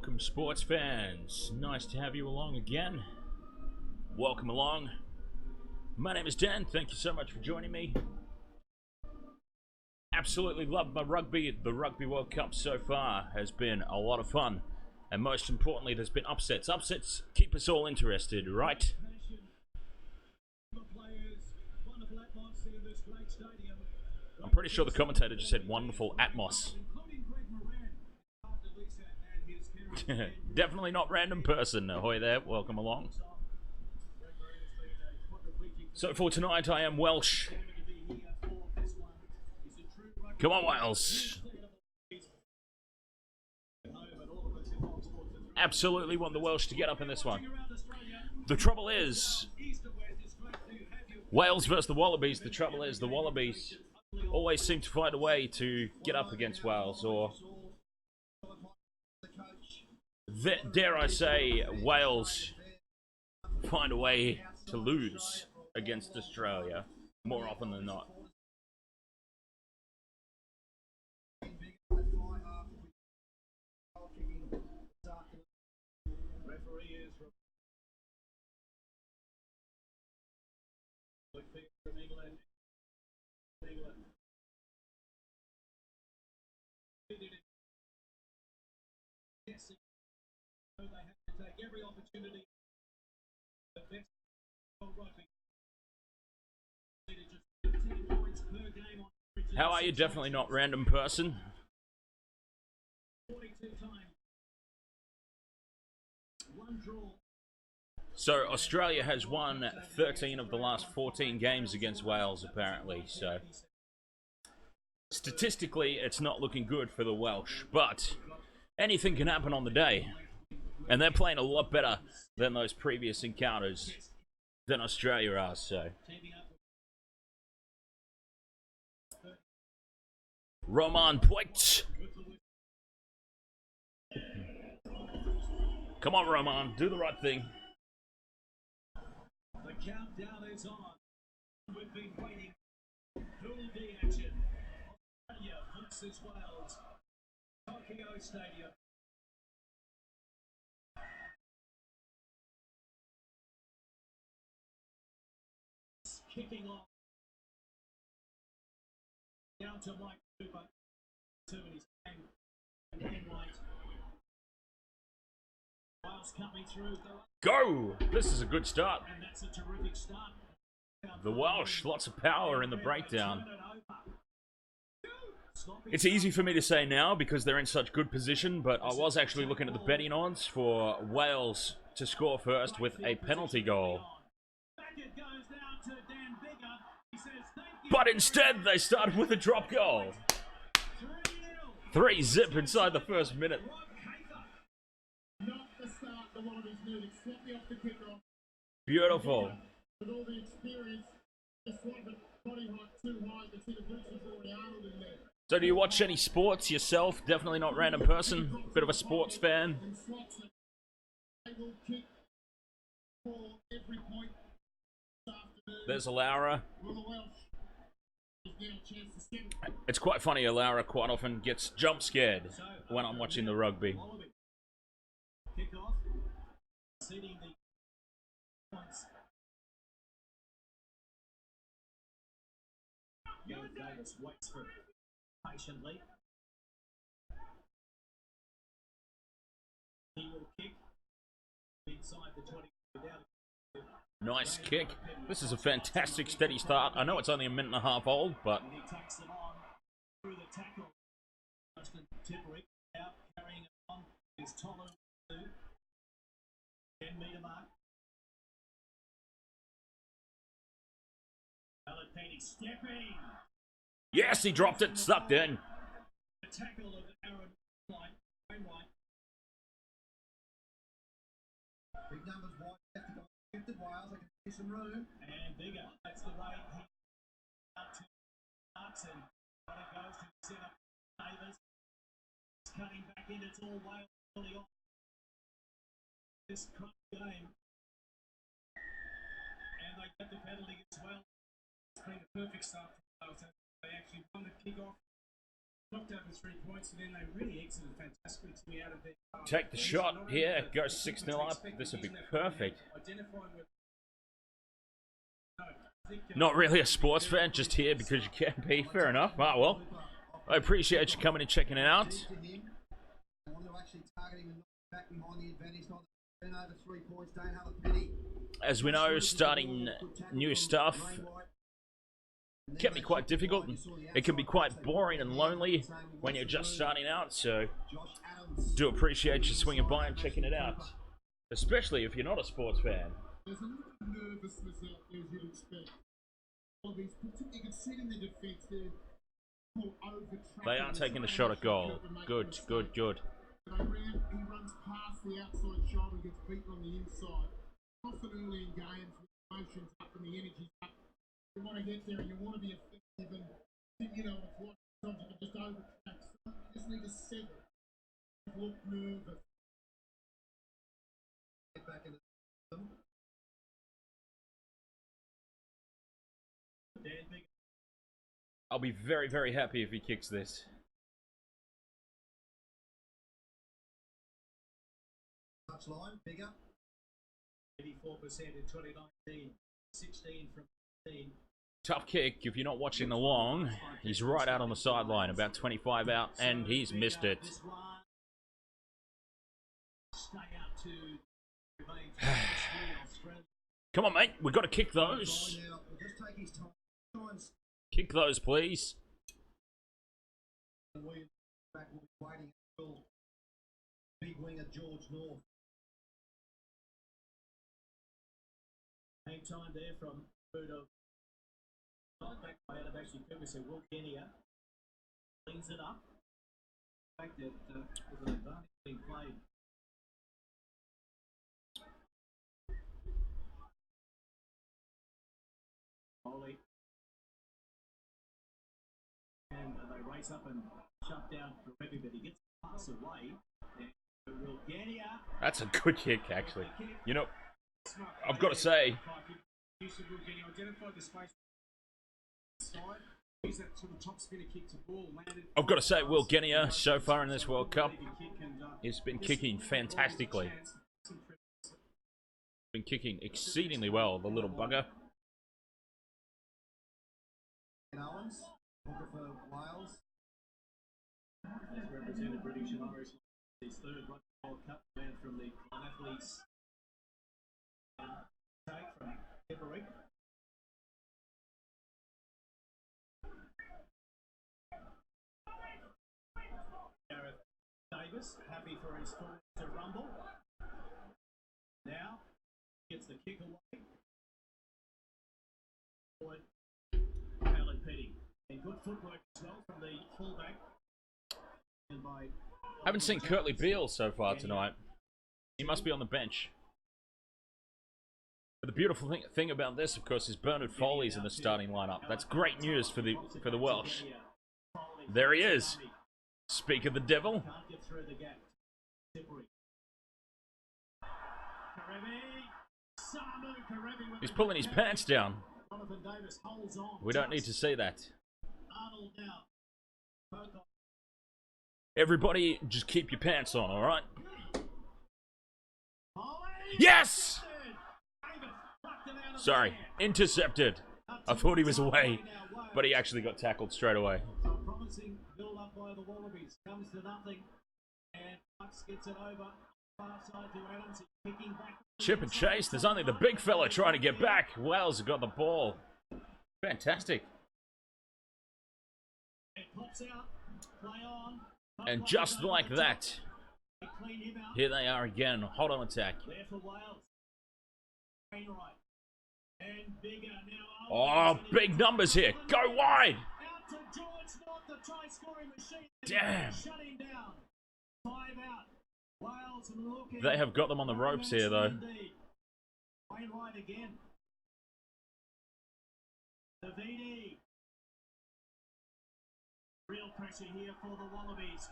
Welcome, sports fans. Nice to have you along again. Welcome along. My name is Dan. Thank you so much for joining me. Absolutely loved my rugby. The Rugby World Cup so far has been a lot of fun. And most importantly, there's been upsets. Upsets keep us all interested, right? I'm pretty sure the commentator just said wonderful atmos. Definitely not random person. Ahoy there, welcome along. So for tonight I am Welsh. Come on, Wales. Absolutely want the Welsh to get up in this one. The trouble is, Wales versus the Wallabies. The trouble is, the Wallabies always seem to find a way to get up against Wales, or dare I say, Wales find a way to lose against Australia more often than not. How are you? Definitely not random person. So Australia has won 13 of the last 14 games against Wales, apparently. So statistically, it's not looking good for the Welsh, but anything can happen on the day. And they're playing a lot better than those previous encounters than Australia are, so. Roman points. Come on, Roman, do the right thing. The countdown is on. We've been waiting. Pool D action. Australia versus Wales. Tokyo Stadium. Kicking off. Down to Mike Cooper. Two in his hand. And right. Wales coming through. Go! This is a good start. And that's a terrific start. The Welsh, lots of power in the breakdown. It's easy for me to say now because they're in such good position, but I was actually looking at the betting odds for Wales to score first with a penalty goal. But instead, they started with a drop goal. 3-0 inside the first minute. Beautiful. So do you watch any sports yourself? Definitely not random person. Bit of a sports fan. There's Laura. It's quite funny, Laura quite often gets jump scared when I'm watching the rugby. Waits for it patiently. He will kick inside the 20. Nice kick. This is a fantastic steady start. I know it's only a minute and a half old, but he takes it on through the tackle. Justin Tippery out carrying it on. Is Tolu 10-meter mark. Alapeni stepping. yes, he dropped it, sucked in. The tackle of Aaron White. Big numbers wide. Have to go gifted Wales. I can see some room. And bigger. That's the way he out to Marks and when it goes to set up Davis. It's cutting back in. It's all Wales early on. This crunch game. And they get the penalty as well. It's been a perfect start for Wales. They actually won the kick-off. Knocked over 3 points, and then they really exited fantastically to me out of their. Take the shot. Yeah, go 6-0 up. This would be perfect. Not really a sports fan, just here because you can be. Fair enough. Ah, well, I appreciate you coming and checking it out. As we know, starting new stuff can be quite difficult. It can be quite boring and lonely when you're just starting out, so do appreciate you swinging by and checking it out. Especially if you're not a sports fan. There's a little bit of nervousness out there, as you'd expect. Wallabies, you can see in the defence there. They are taking the shot at goal. Good, good, good. He runs past the outside shoulder and gets beaten on the inside. Often early in games, with emotions up and the energy's up, you want to get there and you want to be effective and, you know, it's like sometimes you can just overtrack. You just need to settle. Look nervous. Get back in the I'll be very, very happy if he kicks this. Touchline, bigger. 84% in 2019, 16 from 15. Tough kick. If you're not watching along, he's right out on the sideline, about 25 out, and he's missed it. Come on, mate. We've got to kick those. Kick those, please. Big winger George North. Hang time there from Budo. Back by out of actually Kugis and Will Kenya. Cleans it up. In fact, that was an advantage being played. Holy. And they race up and shut down Rugby, but he gets the pass away. And Will Kenya. That's a good kick, actually. You know, I've got to say, I've got to say, Will Genia, so far in this World Cup, has been kicking fantastically. Been kicking exceedingly well, the little bugger. Represented British and Irish, his third Rugby World Cup man from the athletes. Take from Tipperary. Gareth Davis, happy for his forward to rumble. Now, gets the kick away. Alan Petty. And good footwork as well from the fullback. And by Haven't seen Curtly Beale so far tonight. He must be on the bench. But the beautiful thing about this, of course, is Bernard Foley's in the starting lineup. That's great news for the Welsh. There he is. Speak of the devil. He's pulling his pants down. We don't need to see that. Everybody, just keep your pants on, alright? Yes! Sorry, intercepted. I thought he was away, but he actually got tackled straight away. Promising build up by the Wallabies comes to nothing, and Bucks gets it over. Far side to Adams, kicking back. Chip and chase. There's only the big fella trying to get back. Wales have got the ball. Fantastic. It pops out. Play on. And just like that, here they are again, hot on attack. There for Wales. And bigger now. Oh, big numbers here. Go wide. Out to George North, the try scoring machine. Damn. Shutting down. 5 out. Wales looking. They have got them on the ropes here, though. Wainwright again. The VD. Real pressure here for the Wallabies.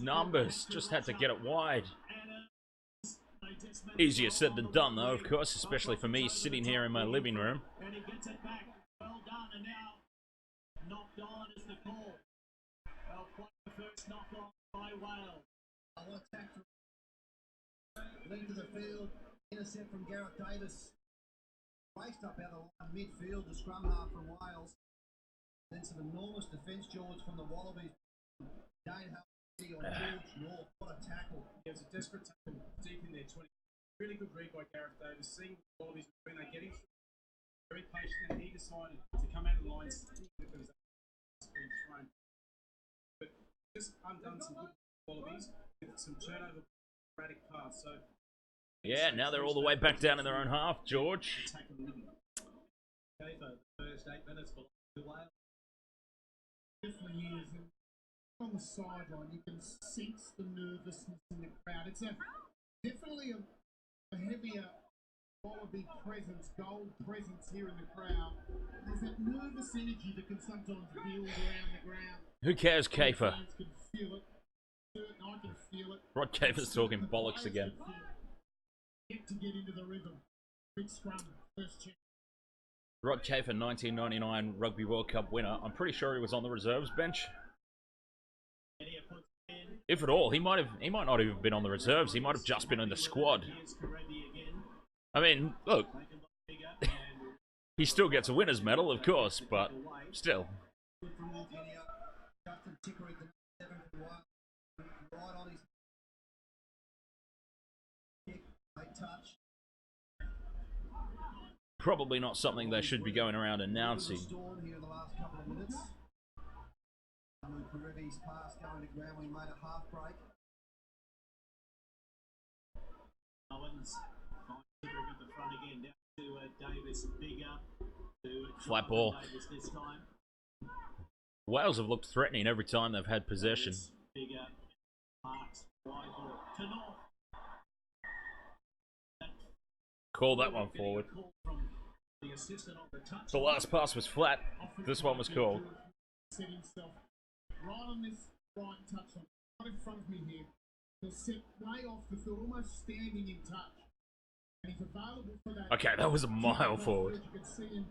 Numbers, just had to get it wide. Easier said than done, though, of course, especially for me sitting here in my living room. And he gets it back. Well done, and now Knocked on is the call. Well, quite the first knock on by Wales. I'll attack from length of the field. Intercept from Gareth Davis. Raced up out of the line midfield. The scrum half from Wales. Then some enormous defence, George, from the Wallabies. Dane Haley on George North. What a tackle. It was a desperate tackle deep in there, 20. Really good read by Gareth Davis. Seeing the Wallabies when they get him very patient, and he decided to come out of the lines if there was a been thrown. But just undone some good Wallabies with some turnover erratic pass. So yeah, now they're all the way back down in their own half, George. Okay, for the first 8 minutes for Wales. Definitely is. And on the sideline, you can sense the nervousness in the crowd. It's definitely a heavier Wallaby presence, gold presence here in the crowd. There's that nervous energy that can sometimes build around the ground. Who cares, Kafer? Fans can feel it. I can feel it. Rod Kafer's talking bollocks again. To get into the rhythm. Big scrum, first check. Rod Kafer, 1999 Rugby World Cup winner. I'm pretty sure he was on the reserves bench. If at all, he might not have even been on the reserves. He might have just been in the squad. I mean, look, he still gets a winner's medal, of course, but still. Probably not something they should be going around announcing. Flat ball. Wales have looked threatening every time they've had possession. Call that one forward. The last pass was flat. This one was called. Right on this right touch line, right in front of me here. They're set way off the field, almost standing in touch. And he's available for that. Okay, that was a mile forward. You can see him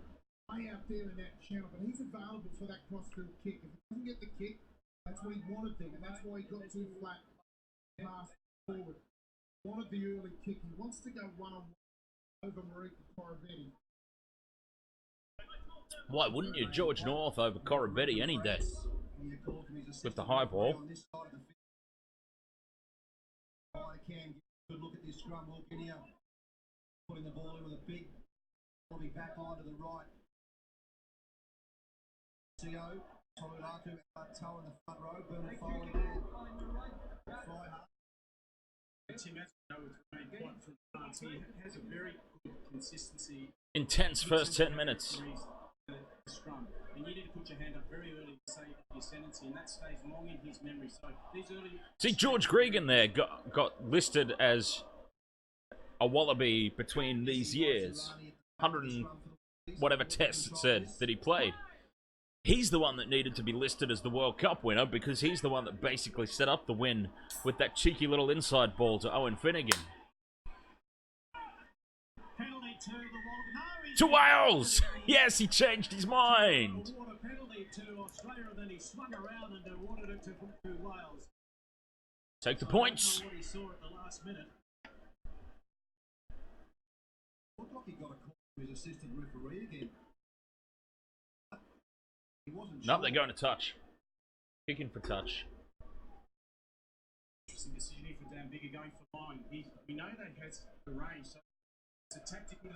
way out there in that channel, but he's available for that cross-field kick. If he doesn't get the kick, that's what he wanted there, and that's why he got too flat pass forward. Wanted the early kick. He wants to go one-on-one over Marika Corabetti. Why wouldn't you? George North over Corabetti any day. With the high ball. Good look at this scrum. Putting the ball in with a big back line to the right. CO, Tolulatu, toe in the front row. Bernard Foley there. Tim quite from France. He has a very good consistency. Intense first 10 minutes. Scrum. And you need to put your hand up very early to say your sentence, and that stays long in his memory. So these early. See, George Gregan there got listed as a Wallaby between these years. 100 and whatever tests it said that he played. He's the one that needed to be listed as the World Cup winner because he's the one that basically set up the win with that cheeky little inside ball to Owen Finnegan. To Wales! Yes, he changed his mind. Take the points. No, they're going to touch. Kicking for touch. Interesting decision here for Dan Bigger going for line. We know that he has the range, so it's a tactical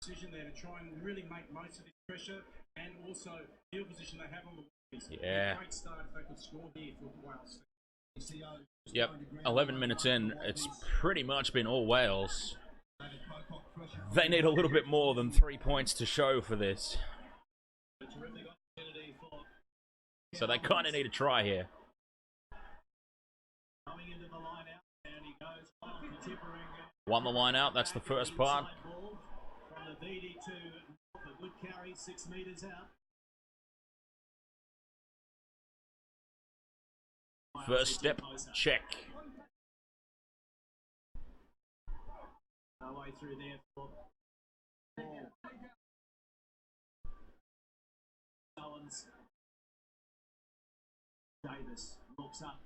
decision there to try and really make most of this pressure and also the opposition they have on the Wallabies. Yeah. Great start if they could score here for Wales. Yep, 11 minutes in, it's pretty much been all Wales. They need a little bit more than 3 points to show for this. So they kind of need a try here. Won the line out, that's the first part. First step, check. No way through there for Owens. Davis looks up.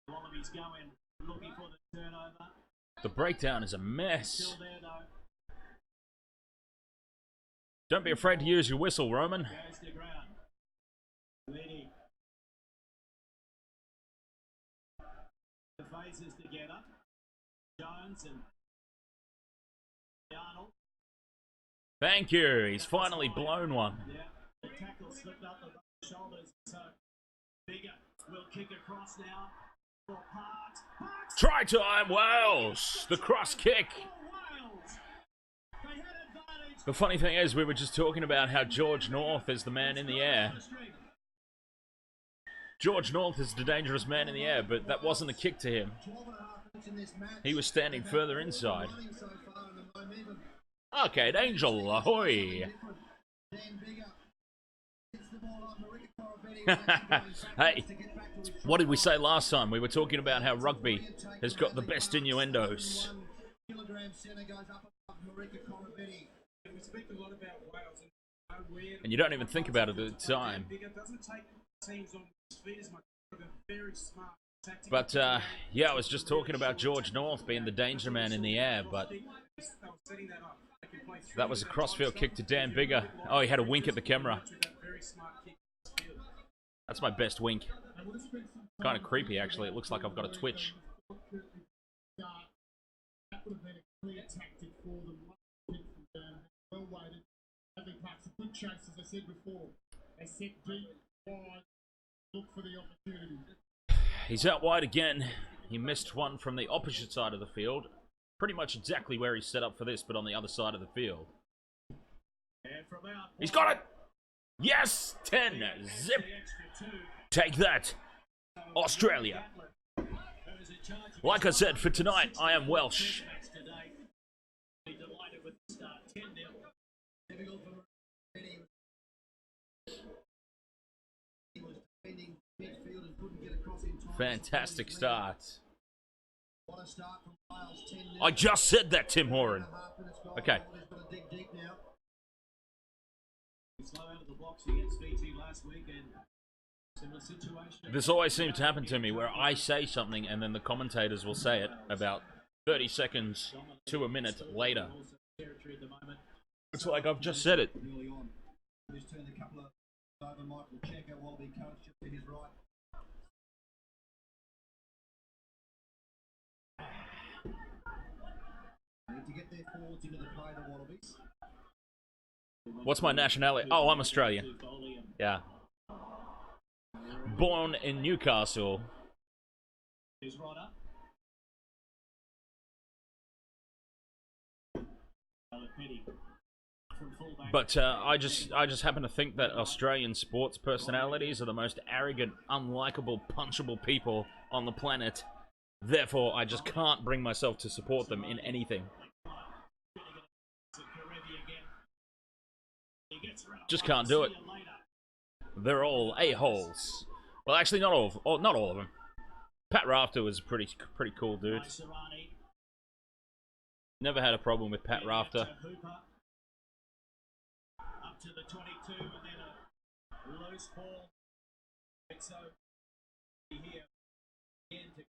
Wallabies going, looking for the turnover. The breakdown is a mess. Still there though. Don't be afraid to use your whistle, Roman. Goes to ground. Ready. The phases together. Jones and Arnold. Thank you. He's finally blown one. Yeah. The tackle slipped up the shoulders. So Bigger will kick across now. For Parks. Parks. Try time, Wales. The cross kick. The funny thing is, we were just talking about how George North is the man in the air. George North is the dangerous man in the air, but that wasn't a kick to him. He was standing further inside. Arcade Angel, ahoy! Hey, what did we say last time? We were talking about how rugby has got the best innuendos. And you don't even think about it at the time. But, yeah, I was just talking about George North being the danger man in the air, but that was a crossfield kick to Dan Bigger. Oh, he had a wink at the camera. That's my best wink. Kind of creepy, actually. It looks like I've got a twitch. That would have been a clear tactic for them. Well weighted. Having perhaps a good chase, as I said before. They set deep, wide, look for the opportunity. He's out wide again. He missed one from the opposite side of the field. Pretty much exactly where he's set up for this, but on the other side of the field. He's got it! Yes! 10! Zip! Take that! Australia! Like I said, for tonight, I am Welsh. Fantastic start. I just said that, Tim Horan. Okay. This always seems to happen to me, where I say something and then the commentators will say it about 30 seconds to a minute later. It's like I've just said it. What's my nationality? Oh, I'm Australian. Yeah. Born in Newcastle. But I just happen to think that Australian sports personalities are the most arrogant, unlikable, punchable people on the planet. Therefore, I just can't bring myself to support them in anything. Just can't do it. They're all a-holes. Well, actually, not all of them. Pat Rafter was a pretty cool dude. Never had a problem with Pat Rafter. Up to the 22 and then a loose ball. So here again to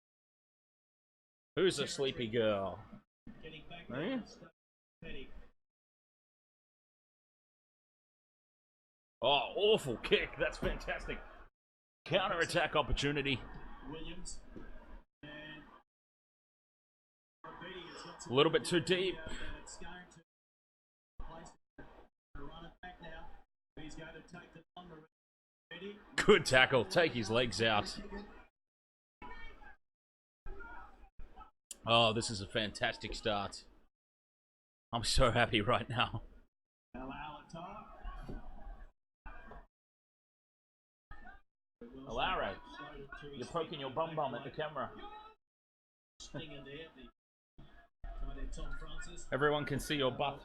Who's a sleepy girl? getting back Eh? Petty. Oh, awful kick. That's fantastic. Counter-attack opportunity. Williams and Robetti has got some A little bit too deep. and it's going to place to run it back now. He's going to take the on Robetti. Good tackle. Take his legs out. Oh, this is a fantastic start. I'm so happy right now. Alare, you're poking your bum at the camera. Everyone can see your butt.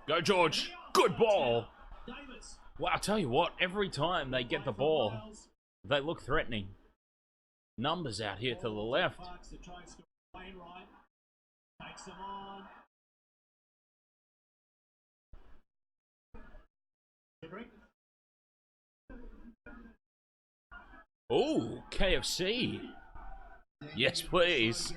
Go, George. Good ball. Well, I'll tell you what, every time they get the ball, they look threatening. Numbers out here to the left. Takes them on. Oh, KFC. Yes, please.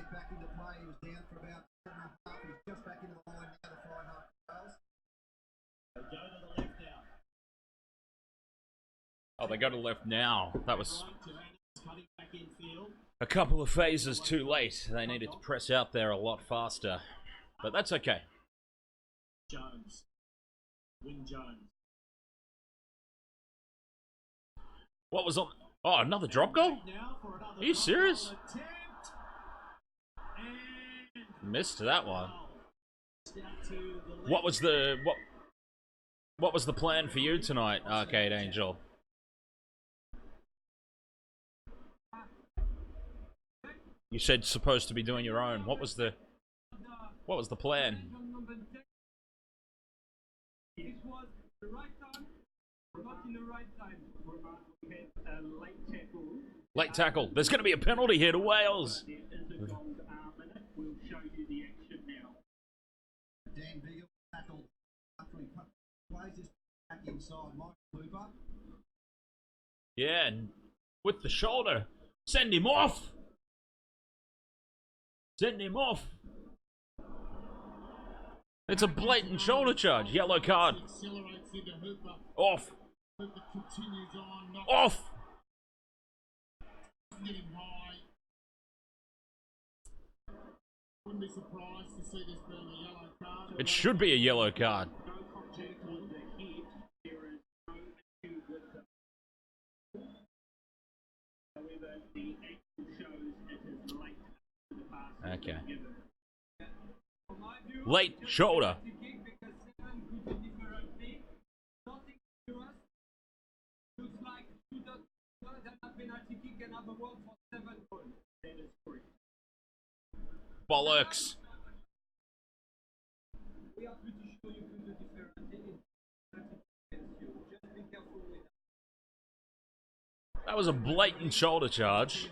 Oh, they go to the left now. That was a couple of phases too late. They needed to press out there a lot faster. But that's okay. Jones. Win Jones. What was on? Oh, another drop goal? Are you serious? Missed that one. What was the what was the plan for you tonight, Arcade Angel? You said supposed to be doing your own. What was the plan? It was the right time, not in the right time. We had a late tackle. Late tackle. There's going to be a penalty here to Wales. We'll show you the action now. Dan Beagle tackled after he plays this back inside. Mike Cooper. Yeah, and with the shoulder. Send him off. Send him off. It's a blatant shoulder charge. Yellow card. Off. Off. Wouldn't be surprised to see this being a yellow card. It should be a yellow card. Okay. Late shoulder. Bollocks. That was a blatant shoulder charge.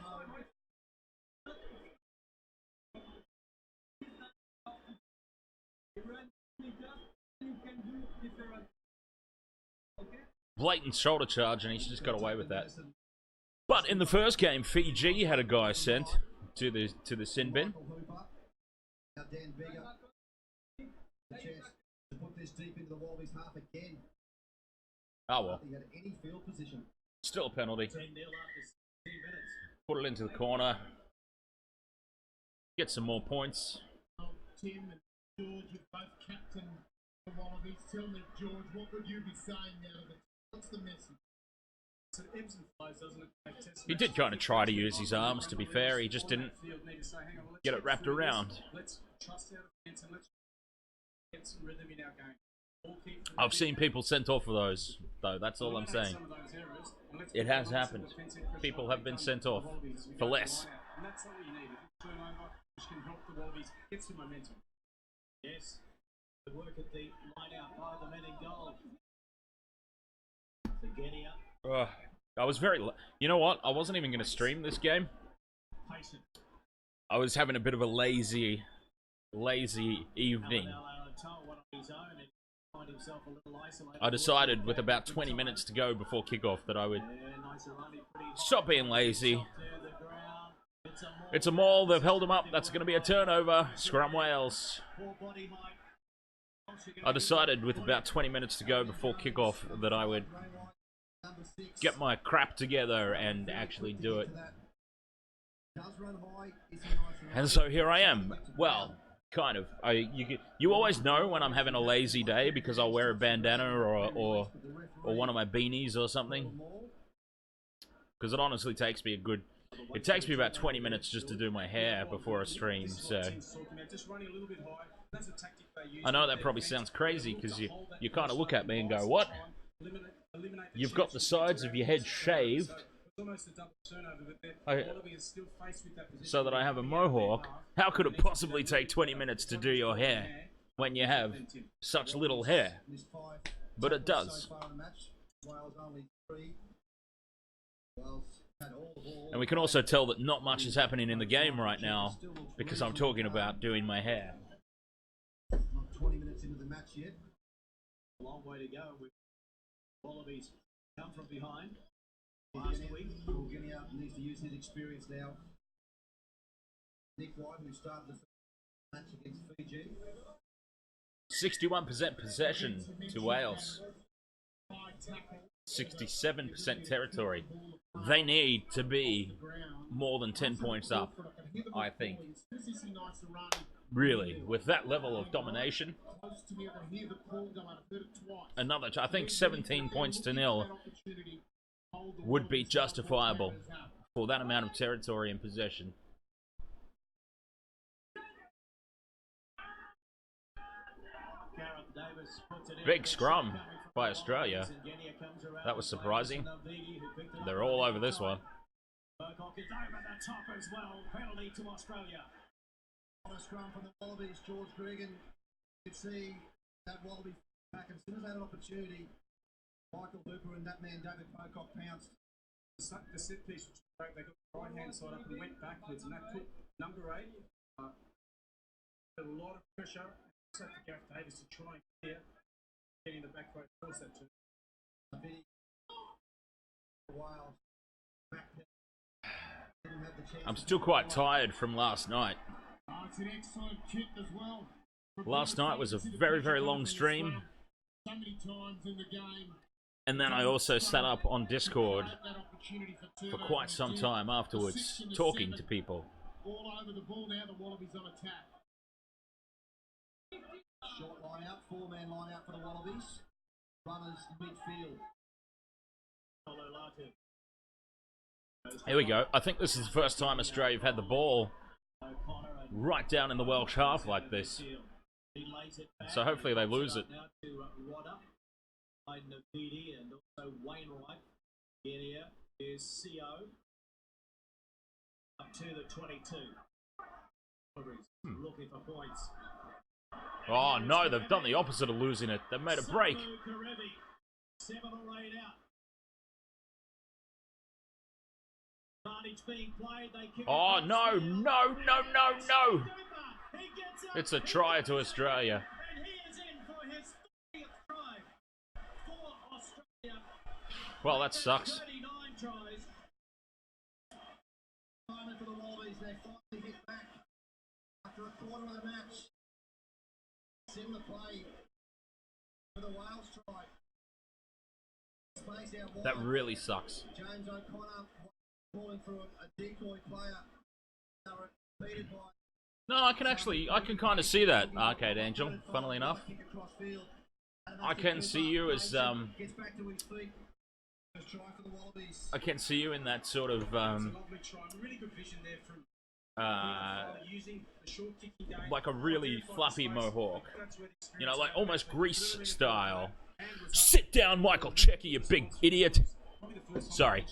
Blatant shoulder charge, and he's just got away with that. But in the first game, Fiji had a guy sent to the sin bin. Oh well. Still a penalty. Put it into the corner. Get some more points. Tim and George, you both captain the Wallabies. Tell me, George, what would you be saying now to the what's the message? So ebbs and flows, doesn't it? He did kind of try to use his arms, to be fair. He just didn't get it wrapped around. Let's trust our defense and let's get some rhythm in our game. I've seen people sent off for those, though. That's all I'm saying. It has happened. People have been sent off for less. And that's all you need. If you turn over, which can help the Wallabies get some momentum. Yes. The work at the line out by the men in goal. So getting up. I was very... You know what? I wasn't even going to stream this game. Patient. I was having a bit of a lazy evening. I decided with about 20 minutes to go before kickoff that I would stop being lazy. It's a maul. They've held him up. That's going to be a turnover. Scrum Wales. I decided with about 20 minutes to go before kickoff that I would get my crap together and actually do it. And so here I am. Well, kind of. You always know when I'm having a lazy day because I'll wear a bandana or one of my beanies or something. Because it honestly takes me it takes me about 20 minutes just to do my hair before a stream, so... I know that probably sounds crazy because you kind of look at me and go, what? You've got the sides of your head shaved so that I have a mohawk. How could it possibly take 20 minutes to do your hair when you have such little hair? But it does. And we can also tell that not much is happening in the game right now because I'm talking about doing my hair. into the match yet. A long way to go. With Wallabies come from behind last week. Guinea needs to use his experience now. Nick White, who started the match against Fiji. 61% possession to Wales. 67% territory. They need to be more than 10 points up, I think. Really, with that level of domination. Another, I think 17 points to nil would be justifiable for that amount of territory and possession. Big scrum by Australia. That was surprising. They're all over this one. Scrum from the Wallabies, George Gregan. You could see that Wallaby back as soon as they had an opportunity. Michael Looper and that man David Pocock pounced. The set piece was great. They got the right hand side up and went backwards, and that put number 8 a lot of pressure. So for Gareth Davis to try and clear, getting the back row force that to while I'm still quite tired from last night. it's an excellent kick as well. Last night was a very, very long stream. So many times in the game. And then I also sat up on Discord for quite some time afterwards, talking to people. All over the ball now, the Wallabies on attack. Short line out, 4-man line out for the Wallabies. Runners midfield. Here we go. I think this is the first time Australia have had the ball right down in the Welsh half like this. So hopefully they lose it. And also Wainwright. Here is CO. Up to the 22. Looking for points. Oh no, they've done the opposite of losing it. They've made a break. 7 or 8 out. Being played, they oh no, no, no, no, no! It's a try to Australia. And he is in for his 30th try for Australia. Well, that sucks. 39 tries. Moment for the Wallabies, they finally hit back after a quarter of the match. Similar play for the Wales try. Space out wide. That really sucks. James O'Connor calling for a decoy player. They were beaten by. No, I can kind of see that, Arcade Angel, funnily enough. I can see you as, I can see you in that sort of, like a really fluffy mohawk. You know, like almost Grease style. Sit down, Michael Checker, you big idiot. Sorry.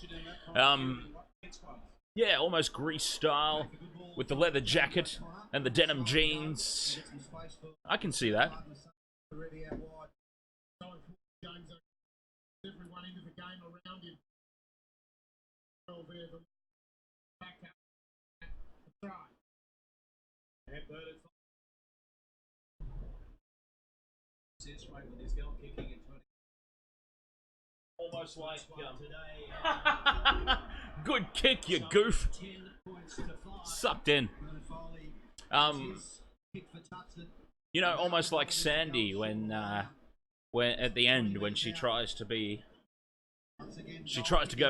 Yeah, almost Grease style, with the leather jacket and the denim jeans. I can see that. Almost like good kick, you goof. Sucked in. You know, almost like Sandy when at the end when she tries to go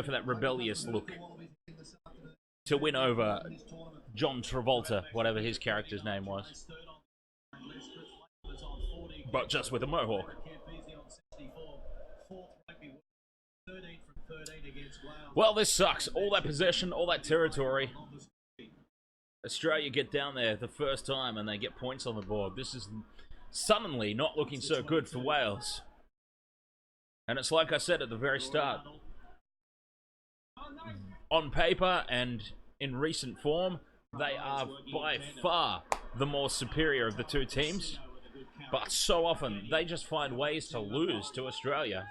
for that rebellious look to win over John Travolta, whatever his character's name was, but just with a mohawk. Well, this sucks. All that possession, all that territory. Australia get down there the first time and they get points on the board. This is suddenly not looking so good for Wales. And it's like I said at the very start. On paper and in recent form, they are by far the more superior of the two teams. But so often, they just find ways to lose to Australia.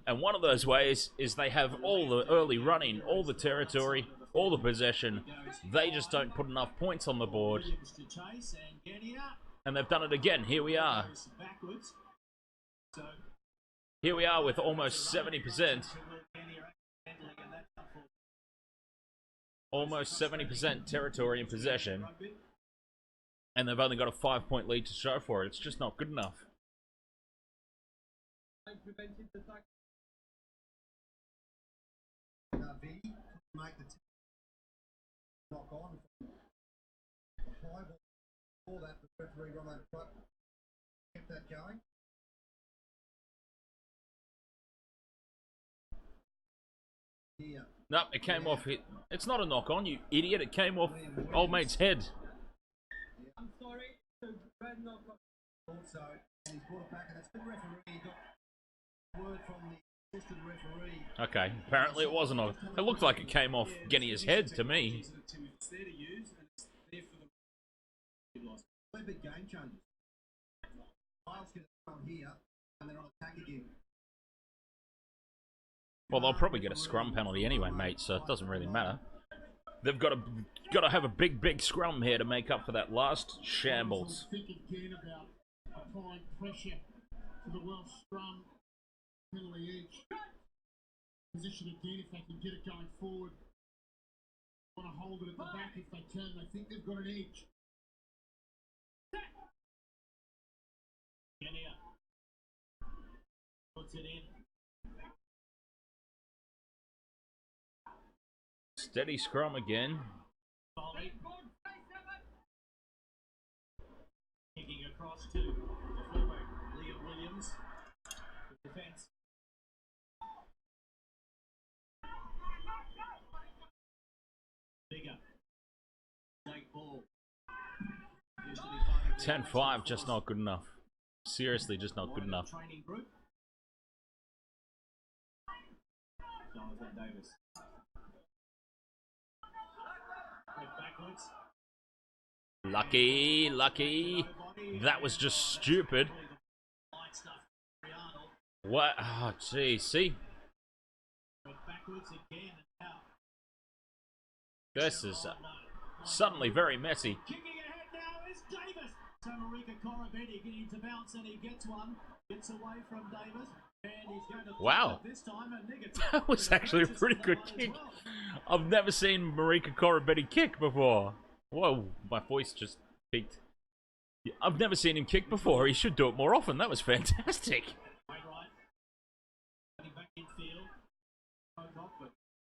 And one of those ways is they have all the early running, all the territory, all the possession. They just don't put enough points on the board. And they've done it again. Here we are. Here we are with almost 70%. Almost 70% territory in possession. And they've only got a 5-point lead to show for it. It's just not good enough. Kept that going. No, it came off. It's not a knock on, you idiot. It came off old mate's head. I'm sorry, bad knock on. Also, and he's brought it back, and it's the referee. Got word from the assistant referee. Okay, apparently it wasn't. It looked like it came off Genny's head to me. It's there to use, and it's there for the big game changes. Miles can come here, and they're on attack again. Well, they'll probably get a scrum penalty anyway, mate, so it doesn't really matter. They've got to have a big scrum here to make up for that last shambles. Think again about applying pressure to the Welsh scrum penalty edge. Position again if they can get it going forward. Want to hold it at the back if they can. They think they've got an edge. Kenya puts it in. Steady scrum again. Kicking across to the fullback, Liam Williams. The defense. Bigger. Take ball. 10-5, just not good enough. Seriously, just not good enough. Training group. Jonathan Davis. Lucky. That was just stupid. What? Oh, gee, see? This is suddenly very messy. Kicking ahead now is Davis. So Marika Corabetti getting to bounce, and he gets one. Gets away from Davis. And he's going to wow. this time, and that was actually a pretty good kick. I've never seen Marika Corabetti kick before. Whoa, my voice just peaked. I've never seen him kick before. He should do it more often. That was fantastic.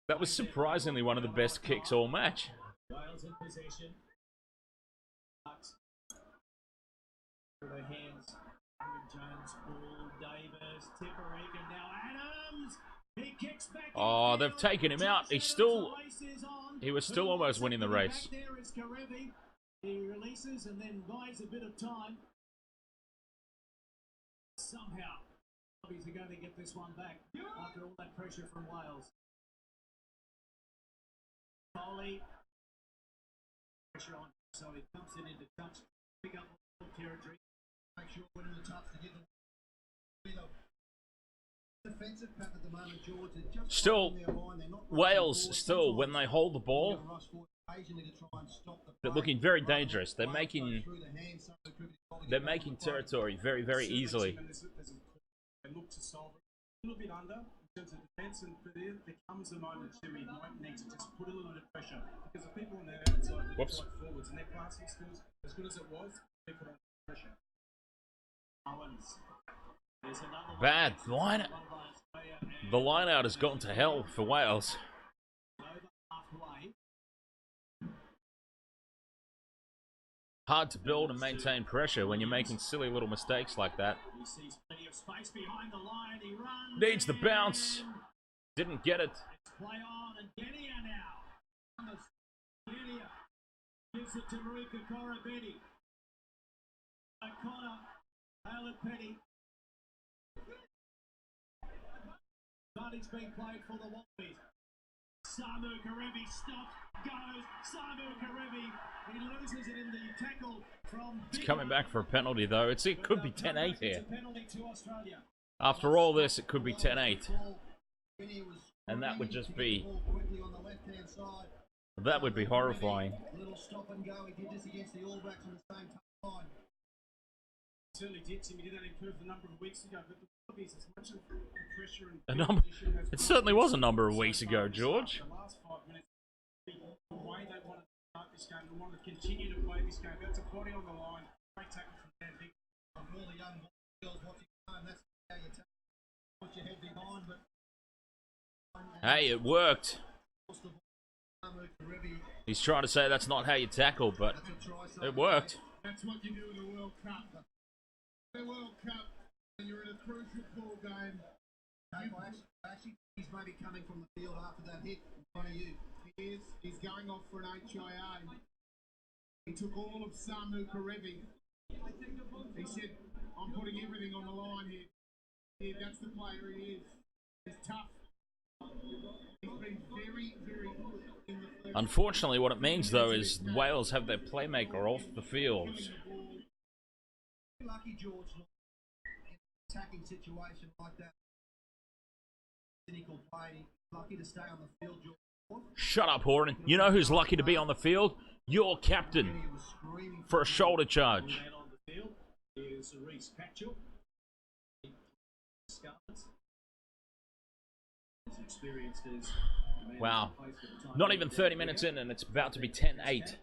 That was surprisingly one of the best kicks all match. Wales in possession. Their hands. Jones, Bull, Davis, Tipperick, and now Adams. He kicks back. Oh, they've taken him out. He was still almost winning the race. There is Karevi. He releases and then buys a bit of time. Somehow, Wallabies are going to get this one back after all that pressure from Wales. Foley. Pressure on, so he pumps it into touch. Pick up territory. Make sure winning the touch to get the defensive pattern at the moment, George. Still, Wales, still, when they hold the ball, they're looking very dangerous. They're making territory very easily. They look to solve it. A little bit under in terms of defence, and for there comes a moment, Jimmy might need to just put a little bit of pressure, because the people on their outside are quite forwards, and their passing skills, as good as it was, they put on pressure. Owens. Bad line. The line out has gone to hell for Wales. Hard to build and maintain pressure when you're making silly little mistakes like that. Needs the bounce. Didn't get it. Play on, and Genia now. Genia gives it to Marika Corabetti. O'Connor, Alan Petty. Bunny's being played for the Wallabies. Samu Karevi stops, goes. Samu Karevi, he loses it in the tackle from. It's coming back for a penalty though. It could be 10-8 here. Penalty to Australia. After all this, it could be 10-8. And that would just be... that would be horrifying. Little stop and go. He did this against the All Blacks in the same time. certainly did, Tim. He did that in Perth a number of weeks ago, but the Wallabies, as much of the pressure and It certainly was a number of weeks ago, George. The last 5 minutes, the way they wanted to start this game, they wanted to continue to play this game. That's a body on the line. Great tackle from Dan Big. All the young girls watching home, that's how you take. Put your head behind, but Hey, it worked. He's trying to say that's not how you tackle, but it worked. that's what you do in the World Cup. The World Cup, when you're in a crucial ball game. Actually, he's maybe coming from the field after that hit in front of you. He is. He's going off for an HIA. He took all of Samu Karevi. He said, I'm putting everything on the line here. Yeah, that's the player he is. He's tough. He's been very, very good in the first. Unfortunately, what it means, though, is Wales have their playmaker off the field. Lucky George in an attacking situation like that. Cynical play. Lucky to stay on the field, George. Shut up, Horan. You know who's lucky to be on the field? Your captain. For a shoulder charge. On the field is Reece Patchell. Wow. Not even 30 minutes in, and it's about to be 10-8.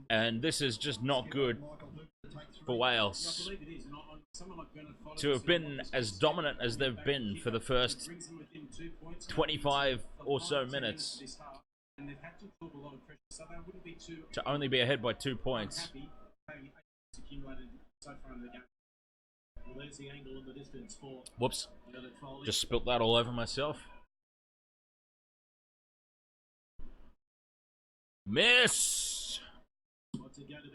And this is just not good for Wales. To have been as dominant as they've been for the first 25 or so minutes, to only be ahead by 2 points. Whoops. Just spilt that all over myself. Miss!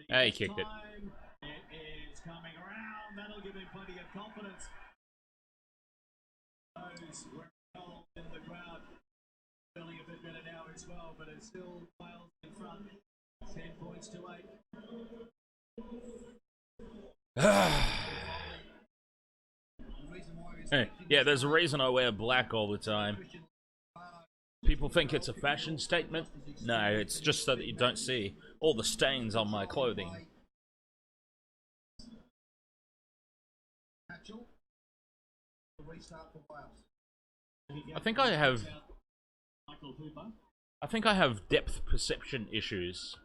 Hey, he kicked it. It is coming around. That'll give him plenty of confidence. Those were involved in the crowd. Feeling a bit better now as well, but it's still Wales in front. 10 points to 8. Yeah, there's a reason I wear black all the time. People think it's a fashion statement. No, it's just so that you don't see all the stains on my clothing. I think I have depth perception issues.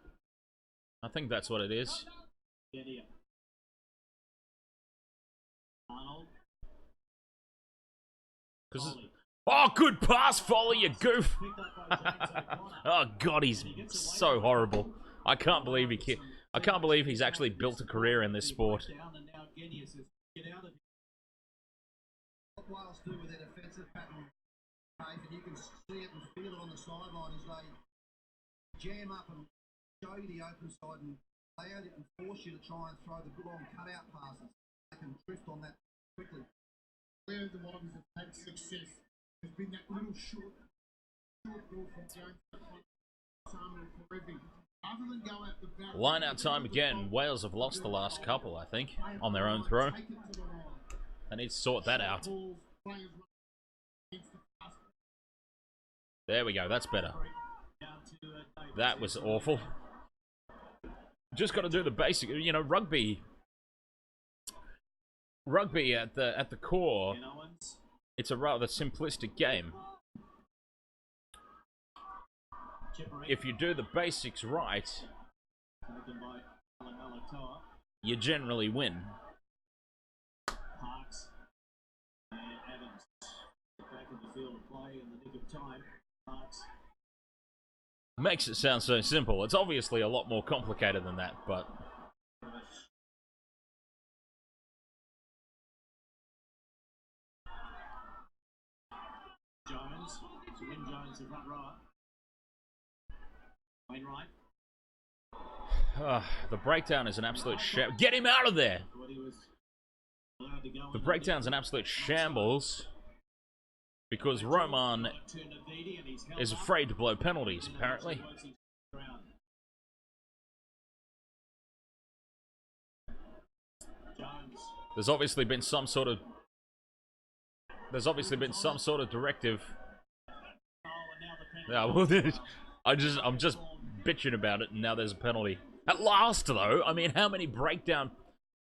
I think that's what it is. Oh, good pass, Foley, you goof! Oh God, he's so horrible. I can't believe he's actually built a career in this sport. What Wales do with their defensive pattern, and you can see it and feel it on the sideline, is they jam up and show you the open side and lay out it and force you to try and throw the good long cutout passes. They can drift on that quickly. Where the Wallabies have had success has been that little short ball from Jones. Other than go out the back. Line out time again. Wales have lost the last couple, I think, on their own throw. They need to sort that out. There we go, that's better. That was awful. Just got to do the basic, you know, rugby at the core, it's a rather simplistic game. If you do the basics right, you generally win. Makes it sound so simple. It's obviously a lot more complicated than that, but Jones, Win Jones in front row. Wainwright. The breakdown is an absolute Get him out of there! The breakdown's an absolute shambles because Roman is afraid to blow penalties, apparently. There's obviously been some sort of directive. Yeah, well, I'm just bitching about it, and now there's a penalty. At last, though, I mean, how many breakdown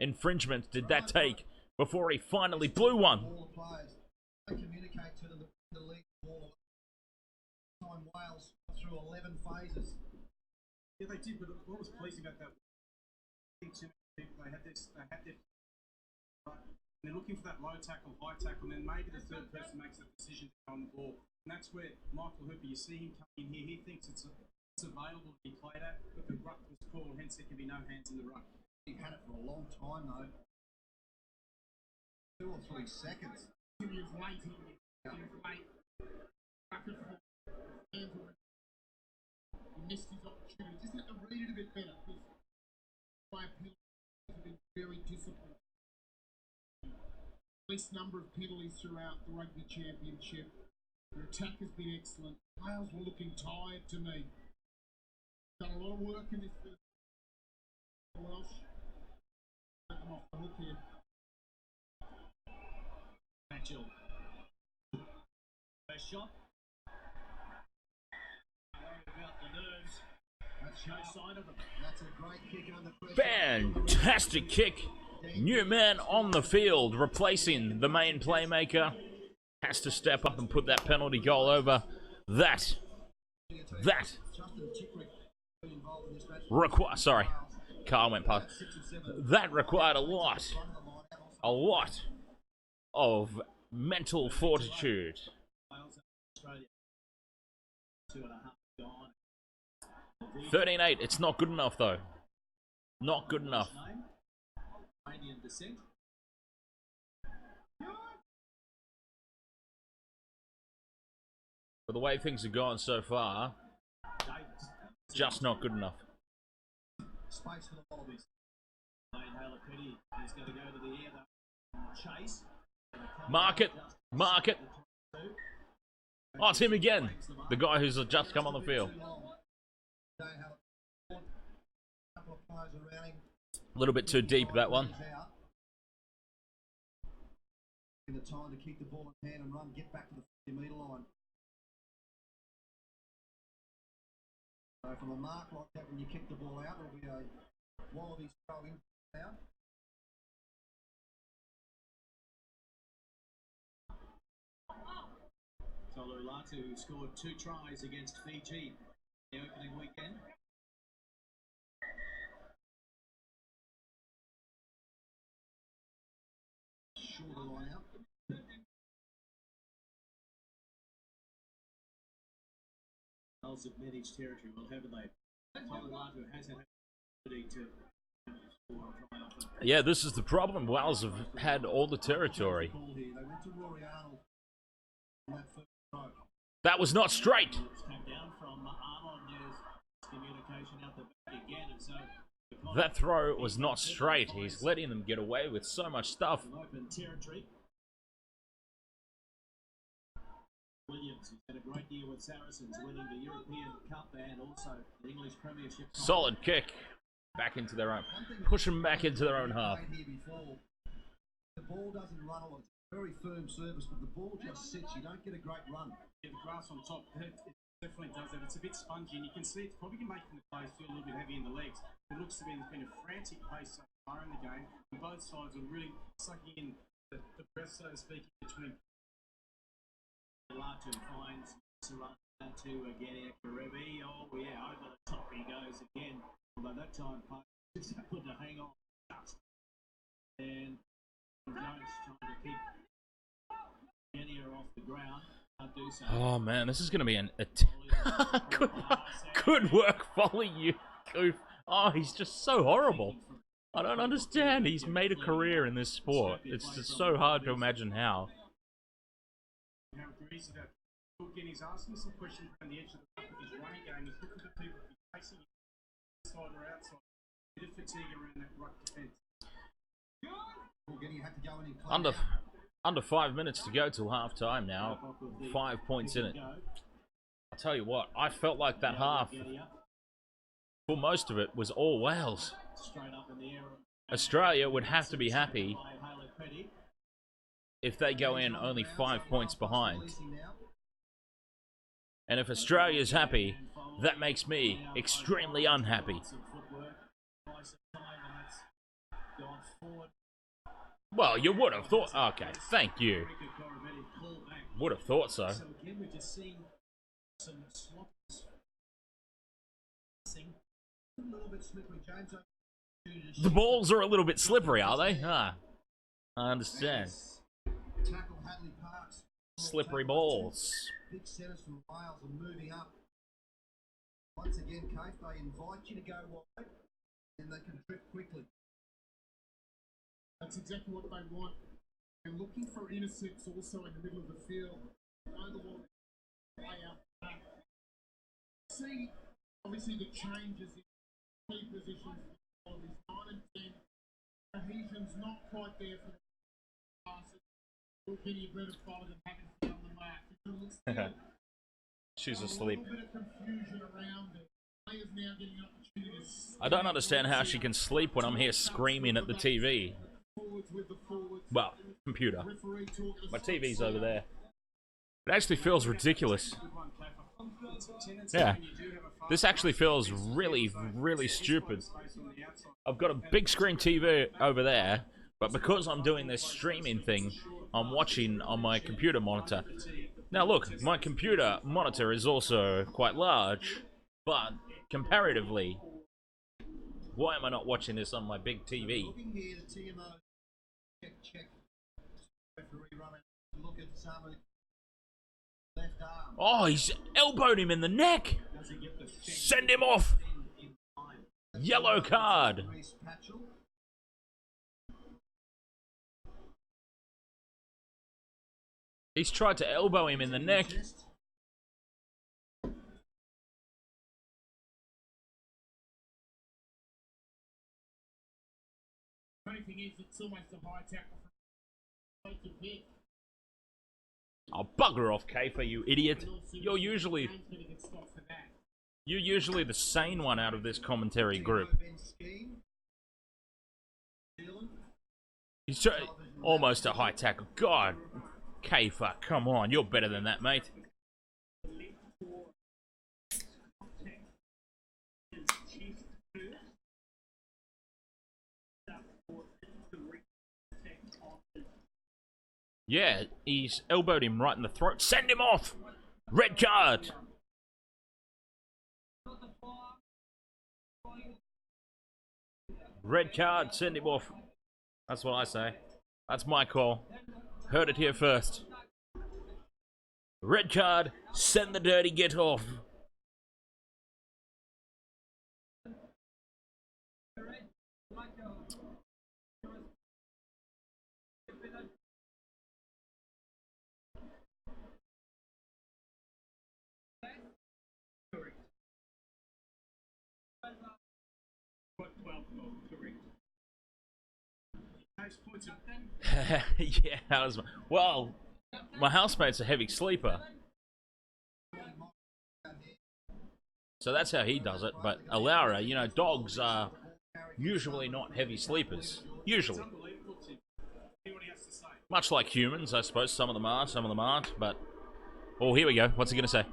infringements did that take before he finally blew one? All the players, they communicate to the league ball. Time Wales through 11 phases. Yeah, they did, but what was pleasing about that, I think too many people, they had their they're looking for that low tackle, high tackle, and then maybe the third person makes the decision to go on the ball. And that's where Michael Hooper, you see him come in here, he thinks it's available to be played at, but the ruck was called, hence there can be no hands in the ruck. He had it for a long time though. 2 or 3 seconds. He was waiting. He was late. He missed his opportunity. Just had to read it a bit better because by penalties have been very disciplined. Least number of penalties throughout the Rugby Championship. Their attack has been excellent. Wales were looking tired to me. Done a lot of work in this first. Welsh. Let them off the hook here. Mitchell. First shot. Worried about the nerves. That's no sign of it. That's a great kick under pressure. Fantastic kick. New man on the field, replacing the main playmaker. Has to step up and put that penalty goal over. That required. Sorry, Carl went past. That required a lot of mental fortitude. 13-8. It's not good enough though. Not good enough. Descent. For the way things have gone so far, just not good enough. Space for the Wallabies. He's going to go to the air. Chase. Mark it. Oh, it's him again. The guy who's just come on the field. A little bit too deep, that one. The time to keep the ball in hand and run, get back to the 50-metre line. So from a mark like that, when you kick the ball out, there'll be a Wallabies throw in now. Tolulatu, who scored 2 tries against Fiji the opening weekend. Shorter line out. Wales have managed territory, well, haven't they? Tolulatu has had an opportunity to score a try off it. Yeah, this is the problem. Wales have had all the territory. They went to Rory Arnold on that first throw. That was not straight. Came down from Arnold. There's communication out the back again, and so That throw was not straight. He's letting them get away with so much stuff. open territory. Williams, who's had a great year with Saracens, winning the European Cup and also the English Premiership. Solid kick. Back into their own. Push them back into their own half. The ball doesn't run a lot. It's a very firm surface, but the ball just sits. You don't get a great run. Yeah, the grass on top, it definitely does that. It's a bit spongy, and you can see it's probably making the players feel a little bit heavy in the legs. It looks to be there's been a frantic pace so far in the game, and both sides are really sucking in the breath, so to speak, between. Latu finds Saratu again, Karevi. Oh, yeah, over the top he goes again. Although that time, Parker's able to hang on just. And Jones trying to keep Genia off the ground. Do so. Oh, man, this is going to be good work, Foley, you goof. Oh, he's just so horrible. I don't understand. He's made a career in this sport. It's just so hard to imagine how. He's asking some questions around the edge of the park with his running game. He's looking for people to be facing inside or outside. A bit of fatigue around that ruck defence. Under 5 minutes to go till half time now. 5 points in it. I'll tell you what, I felt like that half, for most of it, was all Wales. Australia would have to be happy if they go in only 5 points behind. And if Australia's happy, that makes me extremely unhappy. Well, you would have thought. Okay, thank you. Would have thought so. So again, we're just seeing some sloppy, a little bit slippery. James, The balls are a little bit slippery, are they? Ah, I understand. tackle Hadley Parks. Slippery balls. Big centres from Wales are moving up. Once again, Kate, they invite you to go wide, and they can drift quickly. That's exactly what they want. They're looking for intercepts also in the middle of the field. Know the ball way out back. See, obviously, the changes in key positions for these 9 and 10. Cohesion's not quite there for the passes. We'll give you bread and butter and haven't found the mark. She's asleep. A little bit of confusion around it. Players now getting opportunities. I don't understand how she can sleep when I'm here screaming at the TV. Well, computer. My TV's over there. It actually feels ridiculous. Yeah. This actually feels really, really stupid. I've got a big screen TV over there, but because I'm doing this streaming thing, I'm watching on my computer monitor. Now look, my computer monitor is also quite large, but comparatively, why am I not watching this on my big TV? Looking here, the TMO check. Referee running. Look at Sama. Left arm. Oh, he's elbowed him in the neck. Send him off. Yellow card. He's tried to elbow him in the neck. Funny thing is, it's almost a high tackle from pick. Oh, bugger off, Kafer, you idiot. You're usually the sane one out of this commentary group. He's almost a high tackle. God, Kafer, come on, you're better than that, mate. Yeah, he's elbowed him right in the throat. Send him off! Red card! Red card, send him off. That's what I say. That's my call. Heard it here first. Red card, send the dirty git off. Yeah, that was well, my housemate's a heavy sleeper, so that's how he does it. But Alaura, you know, dogs are usually not heavy sleepers. Usually, much like humans, I suppose. Some of them are, some of them aren't. But oh, here we go. What's he gonna say?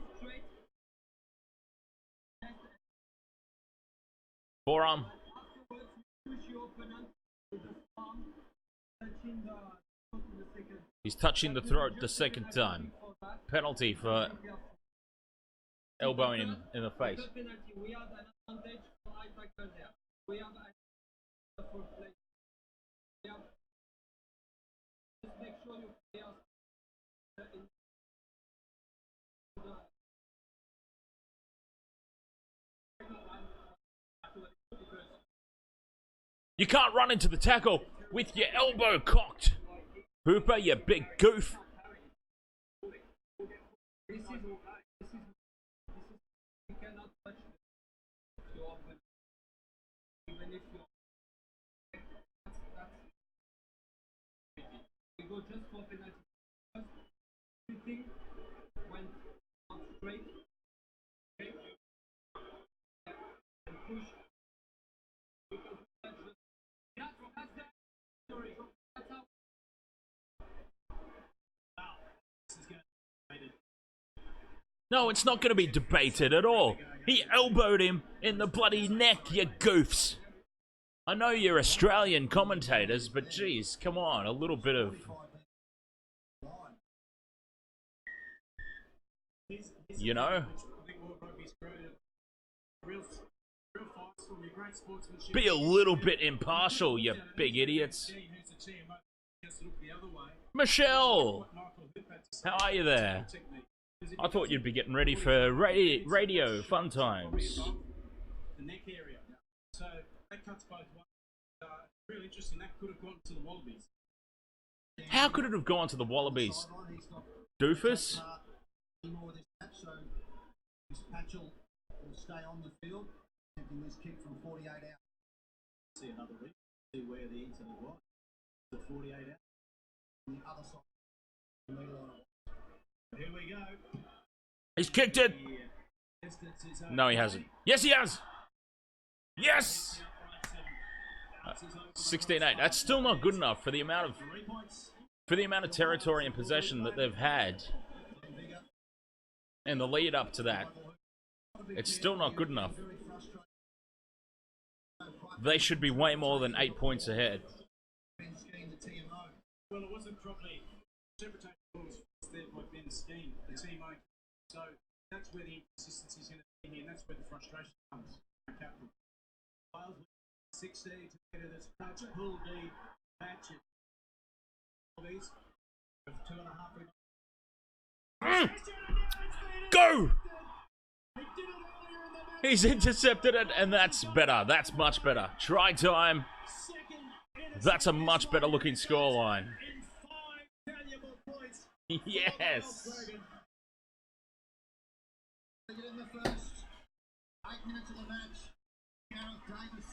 Forearm. He's touching the throat the second time. Penalty for elbowing him in the face. You can't run into the tackle with your elbow cocked. Hooper, you big goof. No, it's not going to be debated at all. He elbowed him in the bloody neck, you goofs. I know you're Australian commentators, but geez, come on, a little bit of, you know, be a little bit impartial, you big idiots. Michelle, how are you there? I thought you'd be getting ready for radio fun times. The neck area. So that cuts both ways. Really interesting. That could have gone to the Wallabies. How could it have gone to the Wallabies? Doofus? So this Patchell will stay on the field, taking this kick from 48 out. See another week. See where the incident was. The 48 out. On the other side. Here we go. He's kicked it. No, he hasn't. Yes, he has. Yes. 16-8. That's still not good enough for the amount of territory and possession that they've had, and the lead up to that. It's still not good enough. They should be way more than 8 points ahead. Well, it wasn't properly interpretation was there by Ben's scheme, the team. So that's where the inconsistency is going to be here, and that's where the frustration comes. 16 to get this catch, pull the match. These 2.5. Go! He's intercepted it, and that's better. That's much better. Try time. That's a much better looking scoreline. Yes. In the first 8 minutes of the match, Gareth Davis.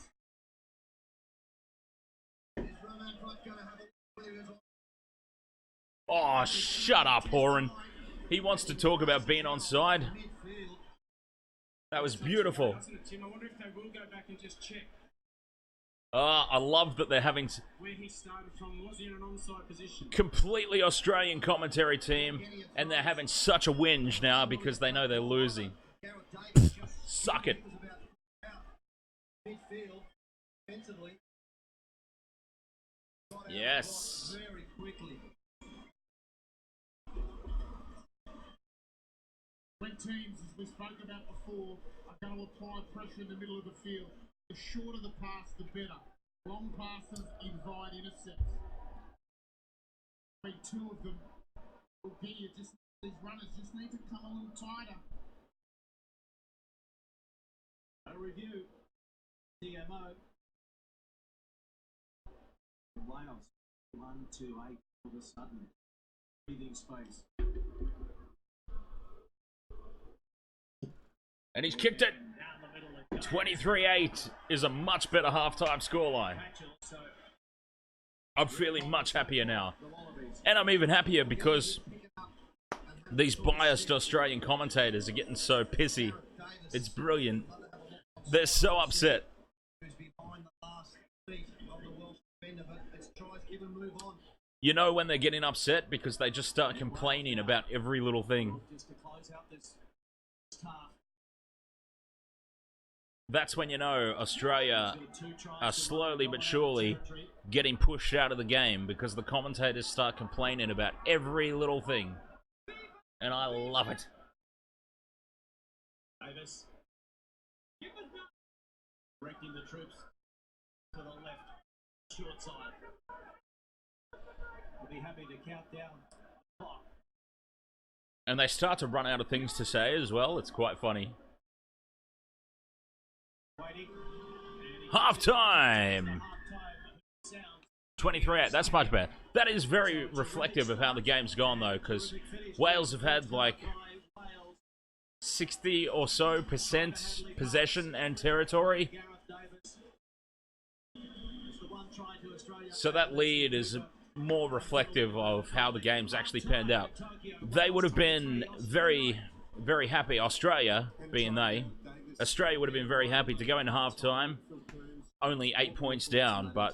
Oh, shut up, Horan. He wants to talk about being onside. That was beautiful. I love that they're having completely Australian commentary team, and they're having such a whinge now because they know they're losing. Suck it. Yes. When teams, as we spoke about before, are going to apply pressure in the middle of the field, the shorter the pass, the better. Long passes invite intercepts. Two of them will get you. These runners just need to come a little tighter. A review. DMO. Wales 1 to 8 all of a sudden. Breathing space. And he's kicked it. 23-8 is a much better halftime scoreline. I'm feeling much happier now. And I'm even happier because these biased Australian commentators are getting so pissy. It's brilliant. They're so upset. You know when they're getting upset? Because they just start complaining about every little thing. That's when you know Australia are slowly but surely getting pushed out of the game because the commentators start complaining about every little thing. And I love it. Davis. Directing the troops to the left, short side. We'll be happy to count down. And they start to run out of things to say as well. It's quite funny. Half time. 23-8. That's much better. That is very reflective of how the game's gone, though, because Wales have had like 60 or so % possession and territory. So that lead is more reflective of how the game's actually panned out. They would have been very, very happy, Australia being they. Australia would have been very happy to go into half-time, only 8 points down, but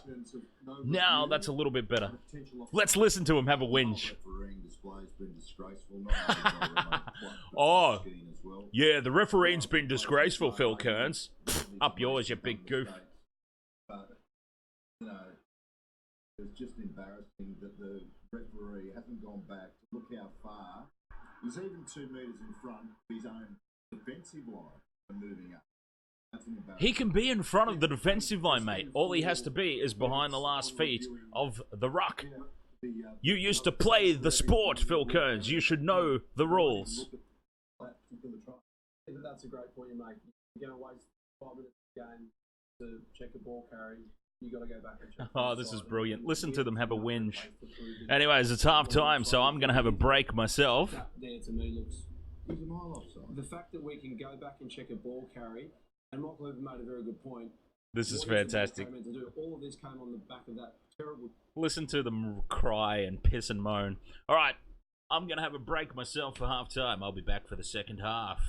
now that's a little bit better. Let's listen to him have a whinge. Oh, yeah, the refereeing's been disgraceful, Phil Kearns. Up yours, you big goof. you know, it's just embarrassing that the referee hasn't gone back to look how far. He's even 2 metres in front of his own defensive line and moving up. That's an embarrassment. He can be in front of the defensive line, mate. All he has to be is behind the last feet of the ruck. You used to play the sport, Phil Kearns. You should know the rules. That's a great point you make. You're going to waste 5 minutes of the game to check a ball carry. You got to go back and check. Oh, this is brilliant. Listen to them have a whinge. Anyways, it's half time, so I'm going to have a break myself. That there to me looks. The fact that we can go back and check a ball carry, and Mark Luber made a very good point. This is What fantastic. meant to do? All of this came on the back of that terrible. Listen to them cry and piss and moan. All right, I'm going to have a break myself for half time. I'll be back for the second half.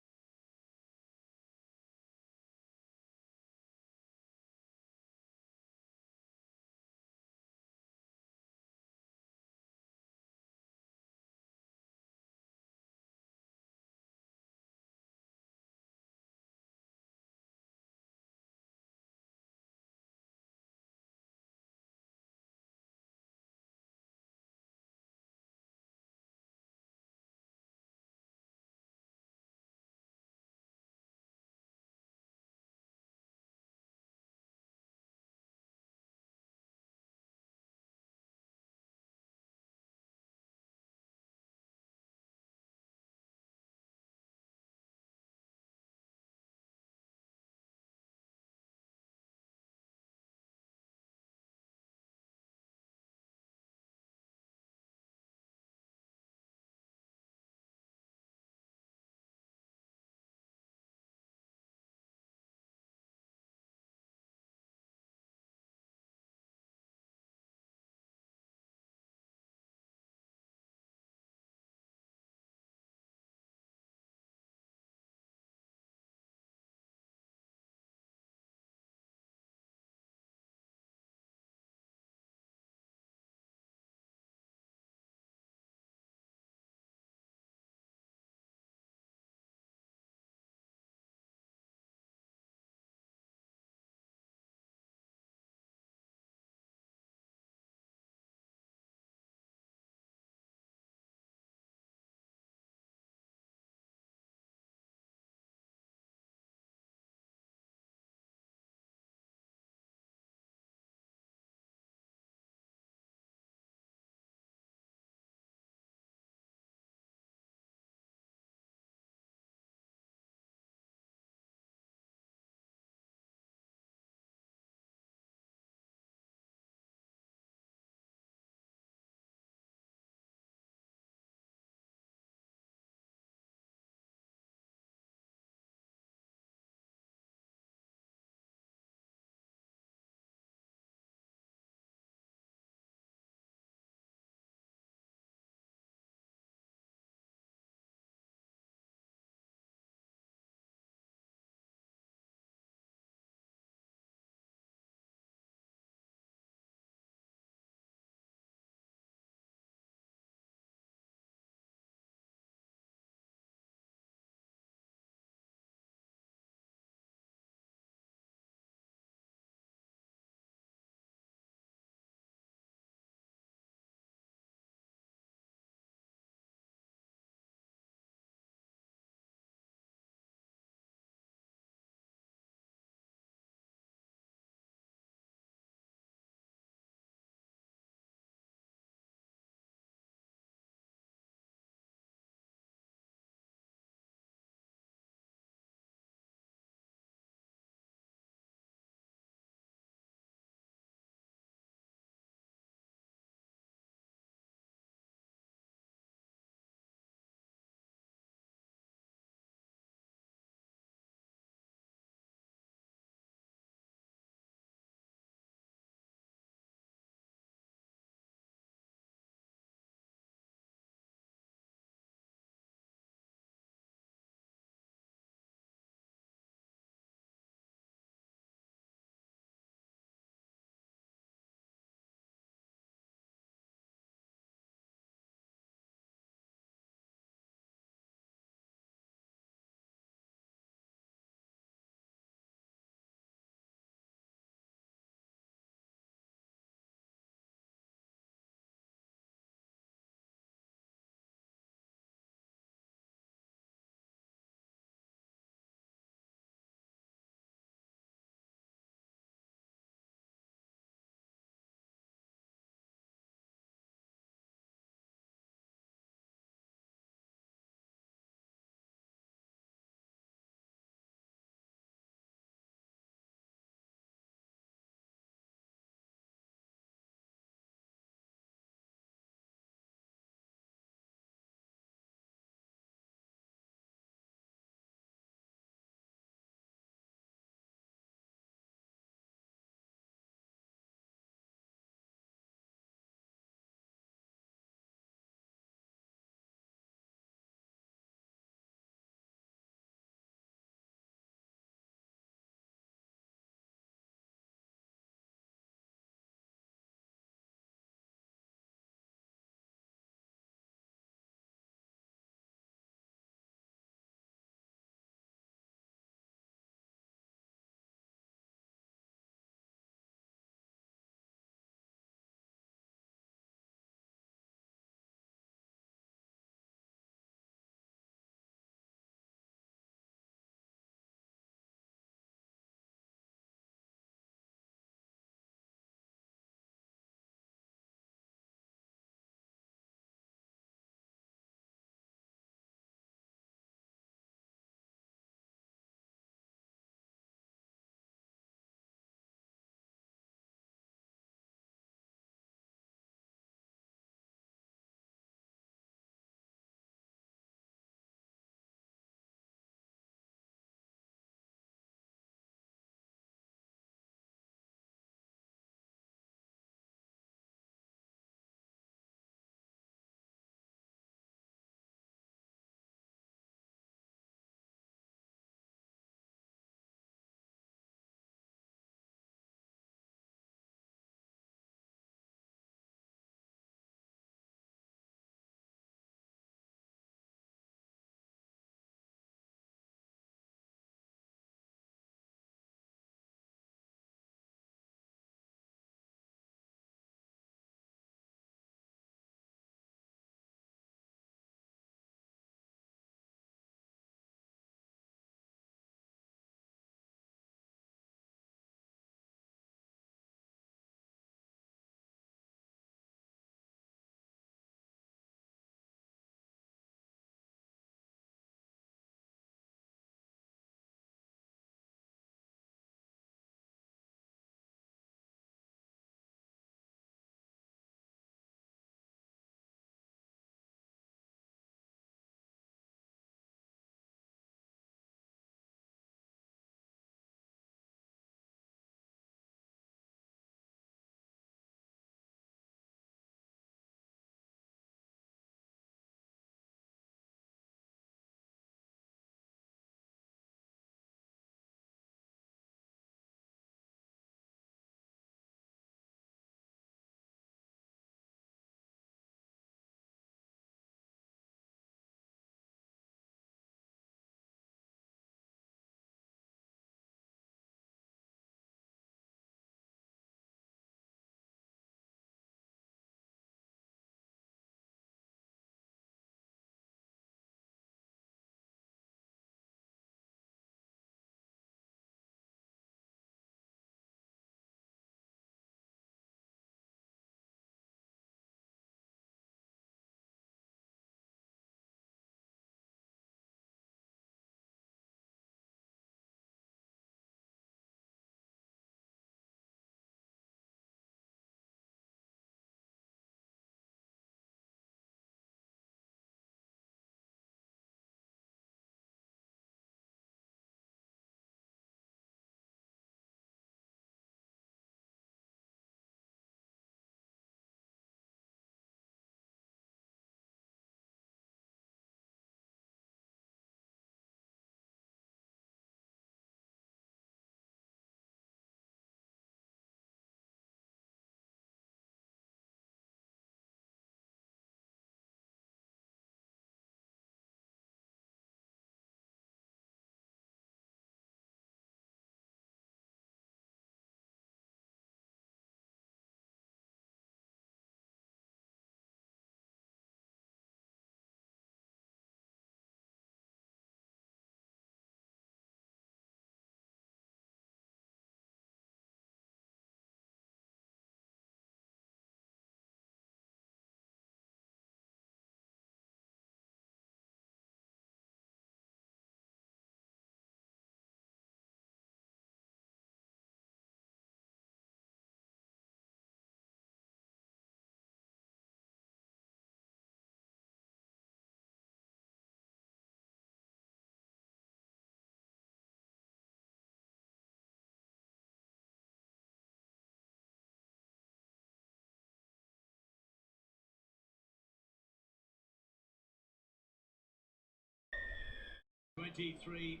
23-8.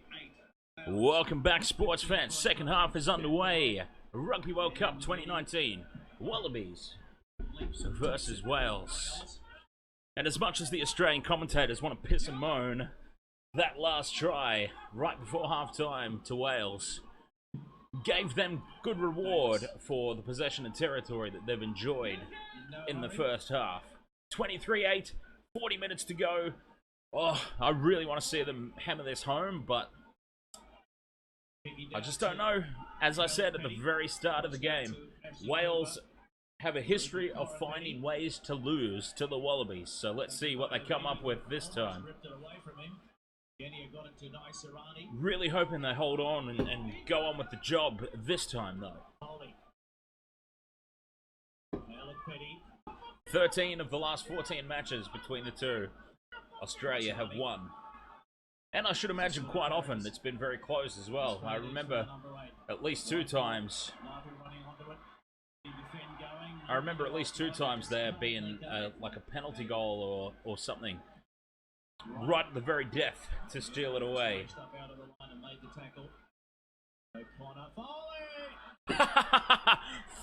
Welcome back, sports fans. Second half is underway. Rugby World Cup 2019. Wallabies versus Wales. And as much as the Australian commentators want to piss and moan, that last try right before half-time to Wales gave them good reward for the possession and territory that they've enjoyed in the first half. 23-8, 40 minutes to go. Oh, I really want to see them hammer this home, but I just don't know. As I said at the very start of the game, Wales have a history of finding ways to lose to the Wallabies. So let's see what they come up with this time. Really hoping they hold on and go on with the job this time, though. 13 of the last 14 matches between the two, Australia have won. And I should imagine quite often it's been very close as well. I remember at least two times. There being like a penalty goal or something right at the very death to steal it away.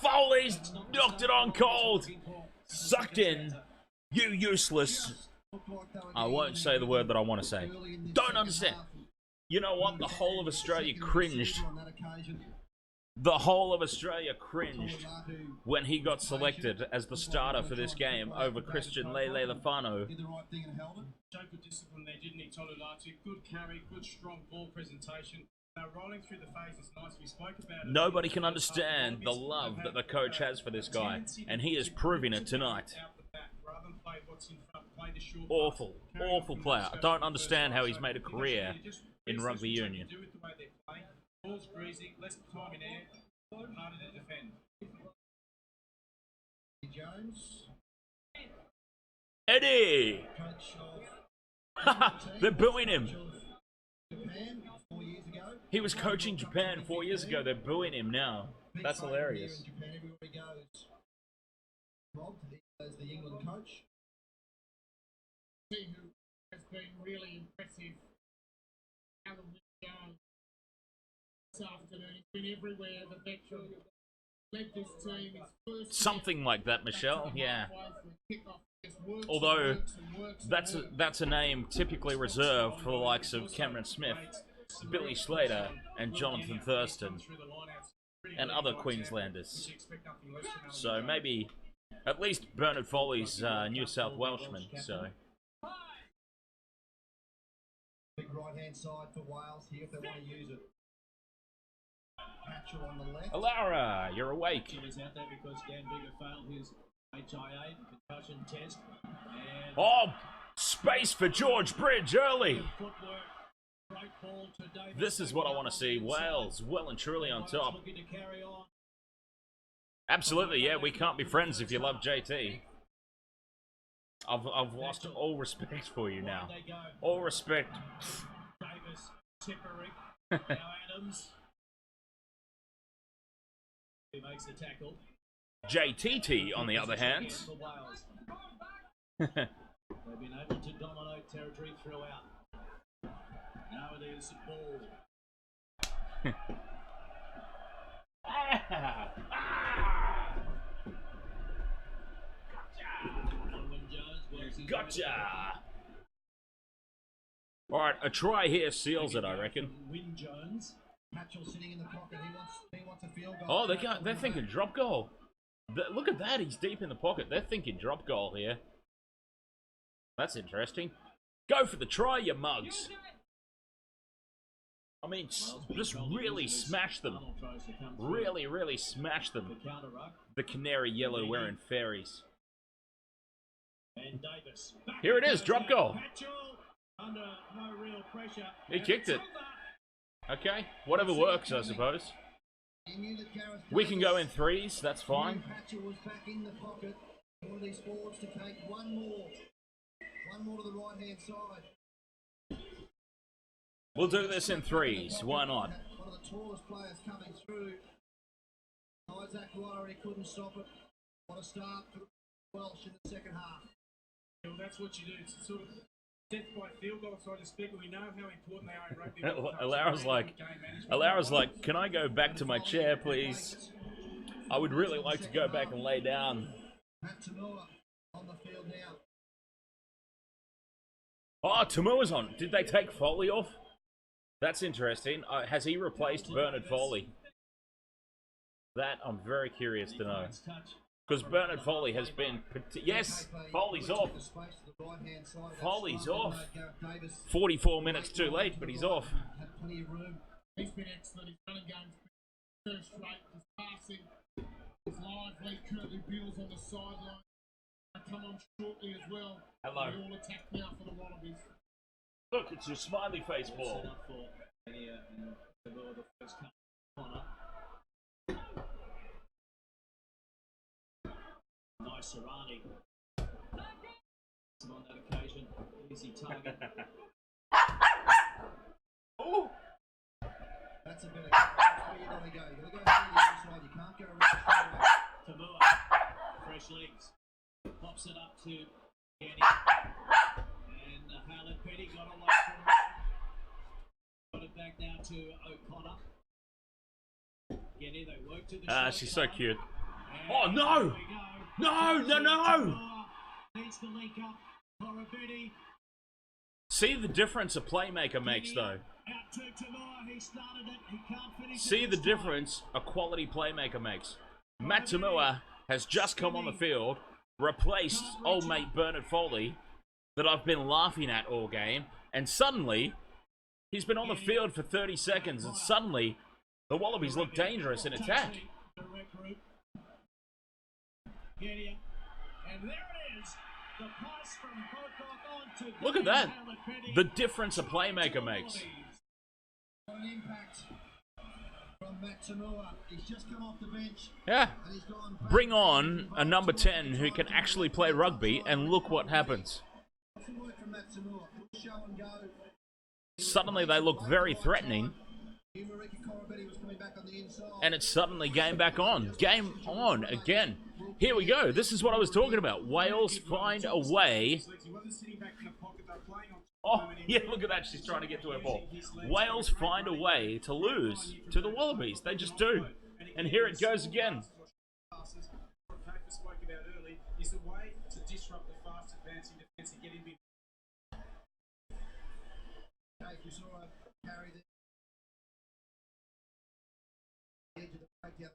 Foley's knocked it on cold. Sucked in. You useless. I won't say the word that I want to say. Don't understand. You know what? The whole of Australia cringed. The whole of Australia cringed when he got selected as the starter for this game over Christian Lele Lafano. Showed good discipline there, didn't he, Tolulatu? Good carry, good strong ball presentation. Rolling through the phases, nice. We spoke about it. Nobody can understand the love that the coach has for this guy, and he is proving it tonight. Awful, awful player. I don't understand how he's made a career in Rugby Union. Ball's greasy, less time in air, harder to defend. Jones. Eddie! They're booing him. Japan 4 years ago. He was coaching Japan 4 years ago. They're booing him now. That's hilarious. In Japan, everywhere he goes. Rob, as the England coach. See who has been really impressive. Alan Jones. This afternoon, he's been everywhere. The veteran led this team. His first Something like that, Michelle. Yeah. Although that's a name typically reserved for the likes of Cameron Smith, Billy Slater, and Jonathan Thurston, and other Queenslanders. So maybe at least Bernard Foley's New South Welshman. So big right hand side for Wales here if they want to use it. Hatchell on the left. Alara, you're awake. He's out there because Dan Bigger failed his HIA concussion test. And Oh, space for George Bridge early. This is what I want to see. Wales well and truly on top. Absolutely, yeah. We can't be friends if you love JT. I've lost all respect for you now. All respect. Davis, Tipperick, now Adams. He makes the tackle. JTT, on the other hand. They've been able to dominate territory throughout. Now it is ball. Gotcha! Alright, a try here seals it, I reckon. Win Jones. Hatchell sitting in the pocket. He wants a field goal. Oh, they're thinking drop goal. Look at that, he's deep in the pocket. They're thinking drop goal here. That's interesting. Go for the try, you mugs. I mean, just really smash them. Really, really smash them. The canary yellow wearing fairies. And Davis. Here it is, drop goal. Under no real pressure. He kicked it. Okay, whatever works, I suppose. We can go in threes, that's fine. Hatchell was back in the pocket. One of these forwards to take one more. One more to the right hand side. We'll do this in threes, why not? One of the tallest players coming through. Isaac Ryrie couldn't stop it. What a start for Welsh in the second half. Well, that's what you do. It's sort of Death by field goal, so to speak, we know how important they are in rugby. World Cup. Alara's like, can I go back to my chair, please? I would really like to go back and lay down. Matt Tamua on the field now. Oh, Tamua's on. Did they take Foley off? That's interesting. Has he replaced Bernard Foley? That I'm very curious to know. Because Bernard Foley has been... Yes, Foley's off. Foley's off. 44 minutes too late, but he's off. He's been excellent. His running game's first rate. His passing is lively. Curtly Beals on the sideline. Come on shortly as well. Hello. We all attack now for the Wallabies. Look, it's your smiley face ball. Nice Serrani. On that occasion, easy target. Oh! That's a bit of that's where you gotta go. You gotta go through the inside. You can't go around straight away. Tamua, fresh legs. Pops it up to Kenny. And Howland Petty got away from him. Got it back now to O'Connor. Kenny, they work to the She's so cute. and Oh, no! No, no, no! Needs to link up. Corabetti. See the difference a playmaker makes, though. Out to Tamua. He started it. He can't finish See it the this time. difference a quality playmaker makes. Matt Tamua has just come on the field, replaced old mate Bernard Foley, that I've been laughing at all game, and suddenly, he's been on the field for 30 seconds, and suddenly, the Wallabies look dangerous in attack. Direct route. Gideon. And there it is. The pass from Pocock on to Look at that. Howland Petty. The difference a playmaker makes. An impact from Matt Tamua. He's just come off the bench. Yeah. And he's gone Bring on a number 10 who can actually play rugby, and look what happens. Some work from Matt Tamua. Show and go. Suddenly they look very threatening, Marika Corabetti was coming back on the inside. and it's suddenly game back on. Game on again. Here we go. This is what I was talking about. Wales find a way. Oh, yeah, look at that. She's trying to get to her ball. Wales find a way to lose to the Wallabies. They just do. And here it goes again. What Paper spoke about early is the way to disrupt the fast advancing defence and get him in. You saw a carry the edge of the breakdown.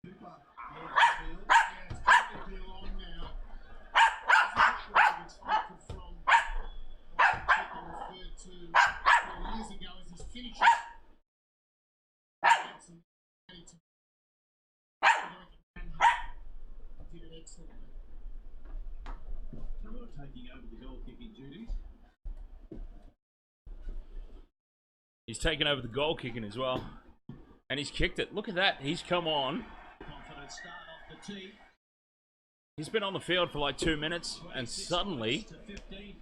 Cooper. Yeah, it's technically along now. I'm not sure it's expected from what Chicken referred to 4 years ago as his finishes. Did it excellently. Tamua taking over the goal kicking duties. He's taken over the goal kicking as well. And he's kicked it. Look at that. He's come on. Confident start off the tee. He's been on the field for like 2 minutes, and suddenly... To 15.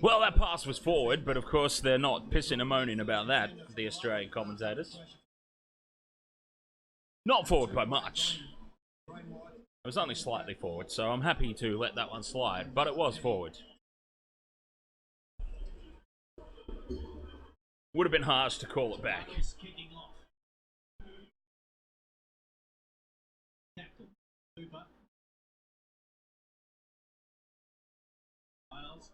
Well, that pass was forward, but of course they're not pissing and moaning about that, the Australian commentators. Not forward by much. It was only slightly forward, so I'm happy to let that one slide, but it was forward. Would have been harsh to call it back. Kicking off. Captain Cooper. Miles.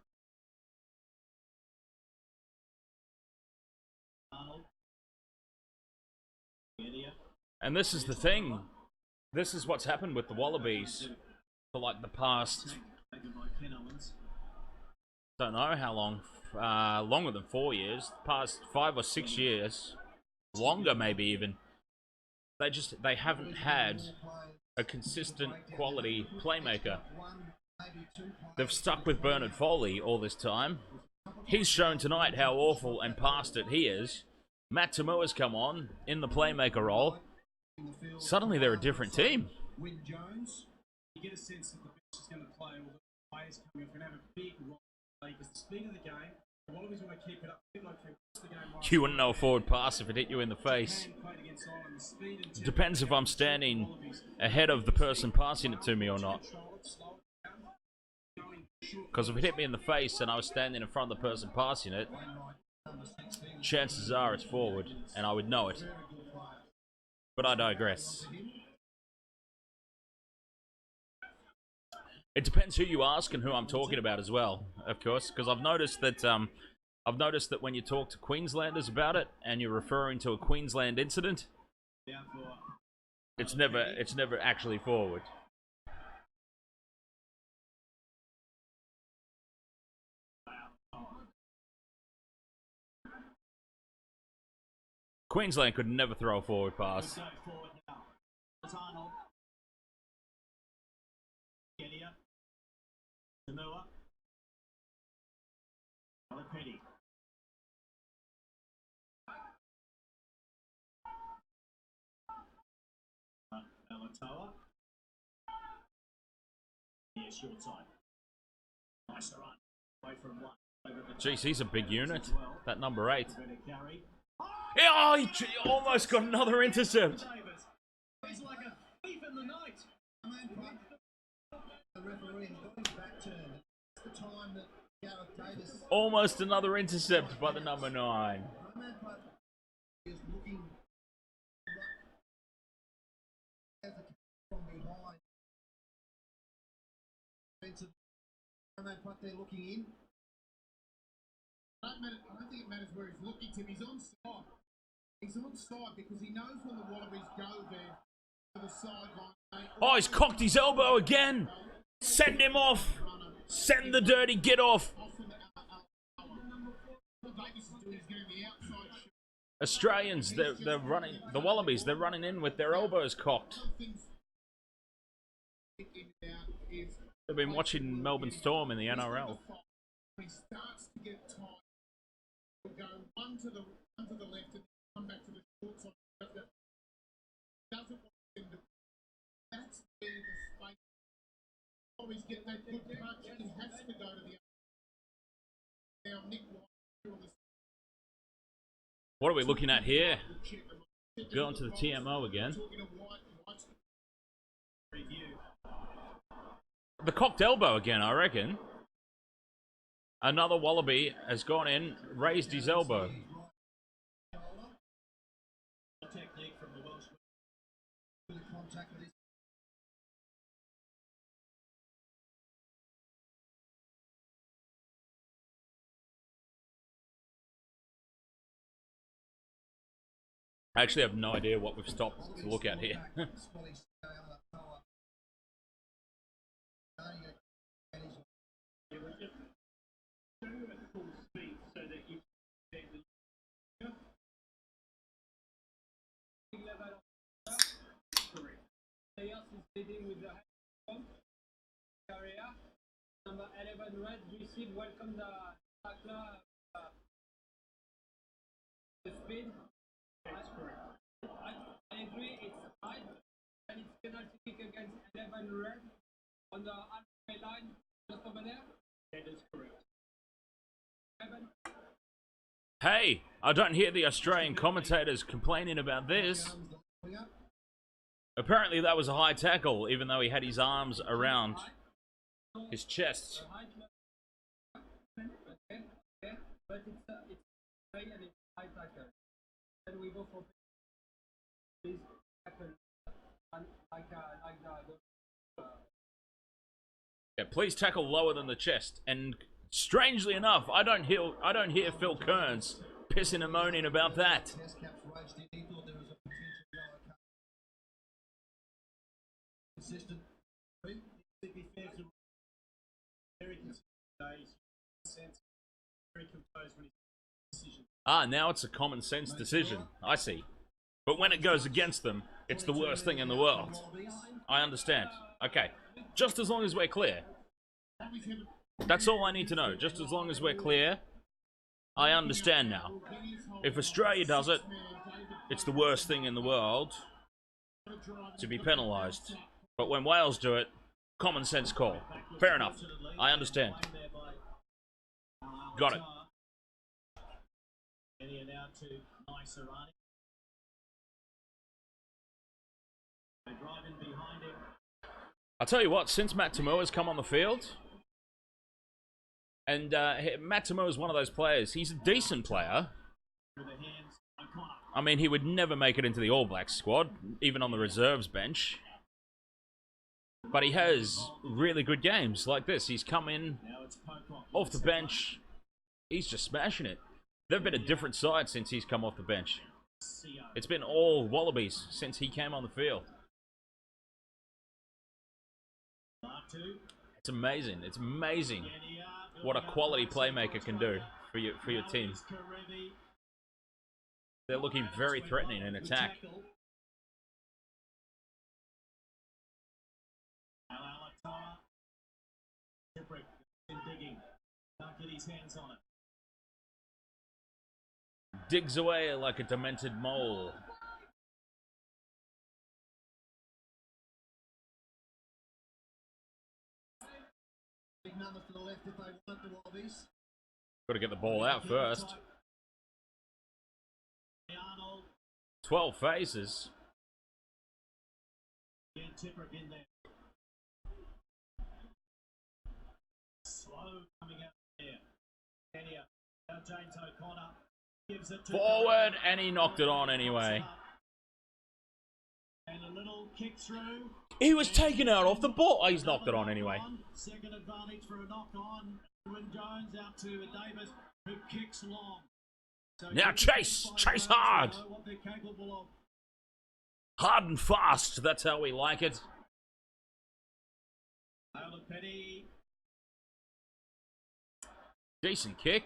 Arnold. Gideon. And this is the thing. This is what's happened with the Wallabies for like the past, Taken by Ken Owens. don't know how long, longer than 4 years, past 5 or 6 years, longer maybe even. They haven't had a consistent quality playmaker. They've stuck with Bernard Foley all this time. He's shown tonight how awful and past it he is. Matt Tamua's come on in the playmaker role. Suddenly they're a different team. Win Jones. You get a sense that the bench is going to play, all the players coming off, going to have a big role because the speed of the game, the Wallabies want to keep it up. A bit like the game last You wouldn't know a forward pass if it hit you in the face. Depends if I'm standing ahead of the person passing it to me or not. Because if it hit me in the face and I was standing in front of the person passing it, chances are it's forward, and I would know it. But I digress. It depends who you ask and who I'm talking about as well, of course, because I've noticed that when you talk to Queenslanders about it and you're referring to a Queensland incident, it's never actually forward. Queensland could never throw a forward pass. Alatoa. Yeah, short side. Nice run. Away from one. Jeez, he's a big unit. That number 8. Yeah, oh, he almost got another intercept. He's like a thief in the night. The referee got his back turned. The time that Gareth Davis Almost another intercept by the number 9. is looking from behind. They're looking in. I don't think it matters where he's looking to. He's on side. He's on side because he knows when the Wallabies go there to the sideline. Oh, he's cocked his elbow again. Send him off. Send the dirty git off. Australians, they're running. The Wallabies, they're running in with their elbows cocked. They've been watching Melbourne Storm in the NRL. He starts to get tired. He'll go one to the left and come back to the short side. Doesn't want him to. That's where the space. Always get that good touch. He has to go to the other. Now Nick White on the. What are we looking at here? Going to the TMO again. The cocked elbow again, I reckon. Another Wallaby has gone in, raised his elbow. I actually have no idea what we've stopped to look at here. Number 11 red receive welcome the tackler the speed. That's correct. I agree, it's right. And it's penalty kick against 11 red on the halfway line just over there. That is correct. 11. Hey, I don't hear the Australian commentators complaining about this. Apparently that was a high tackle, even though he had his arms around his chest. But it's high and it's high tackle. Then we go for this tackle like the Yeah, please tackle lower than the chest. And strangely enough, I don't hear Phil Kearns pissing and moaning about that. Consistent. Ah, now it's a common sense decision. I see. But when it goes against them, it's the worst thing in the world. I understand. Okay. Just as long as we're clear. That's all I need to know. Just as long as we're clear, I understand now. If Australia does it, it's the worst thing in the world to be penalised. But when Wales do it, common sense call. Fair enough. I understand. Got it. I'll tell you what, since Matt Tomua's come on the field, And Matimo is one of those players. He's a decent player. I mean, he would never make it into the All Blacks squad, even on the reserves bench. But he has really good games like this. He's come in off the bench. He's just smashing it. They've been a different side since he's come off the bench. It's been all Wallabies since he came on the field. It's amazing. It's amazing what a quality playmaker can do for your team. They're looking very threatening in attack. Digs away like a demented mole. Big numbers to the left if they want the Wallabies. Got to get the ball out first. 12 phases. Forward, and he knocked it on anyway. And a little kick through. He was taken out off the ball. Oh, he's knocked it on anyway. Second advantage for a knock on. Edwin Jones out to Davis, who kicks long. So now chase hard. What they're capable of. Hard and fast. That's how we like it. Petty. Decent kick,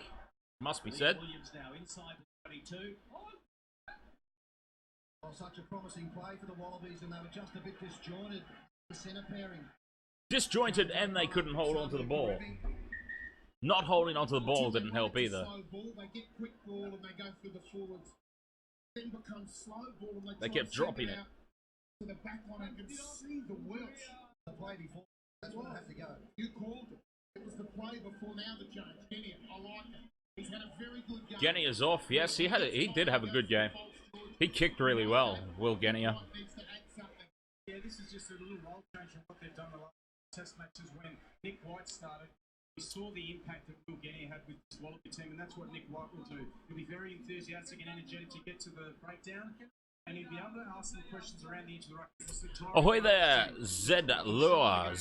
must be said. Williams now inside the 22. Well, such a promising play for the Wallabies, and they were just a bit disjointed. The centre pairing. Disjointed, and they couldn't hold on to the ball. Not holding onto the ball didn't help either. They get quick ball and they go through the forwards. Then becomes slow ball and they kept dropping it. To the back line and can see the Welsh. The play before. That's what I have to go. You called it. It was the play before now the change. Genia, I like it. He's had a very good game. Genia is off. Yes, he did have a good game. He kicked really well, Will Genia. Yeah, this is just a little role change from what they've done the last test matches when Nick White started. We saw the impact that Will Genia had with his Wallaby team, and that's what Nick White will do. He'll be very enthusiastic and energetic to get to the breakdown, and he'll be able to ask some questions around the edge of the ruck. Ahoy there, Zalua.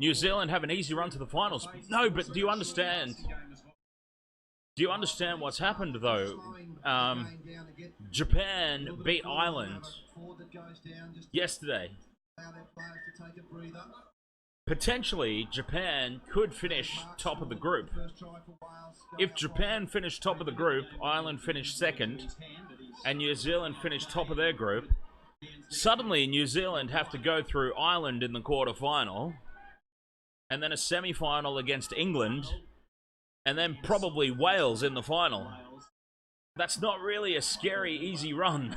New Zealand have an easy run to the finals. No, but do you understand? Do you understand what's happened, though? Japan beat Ireland yesterday. Potentially, Japan could finish top of the group. If Japan finished top of the group, Ireland finished second, and New Zealand finished top of their group, suddenly New Zealand have to go through Ireland in the quarterfinal, and then a semi-final against England, and then probably Wales in the final. That's not really a scary, easy run.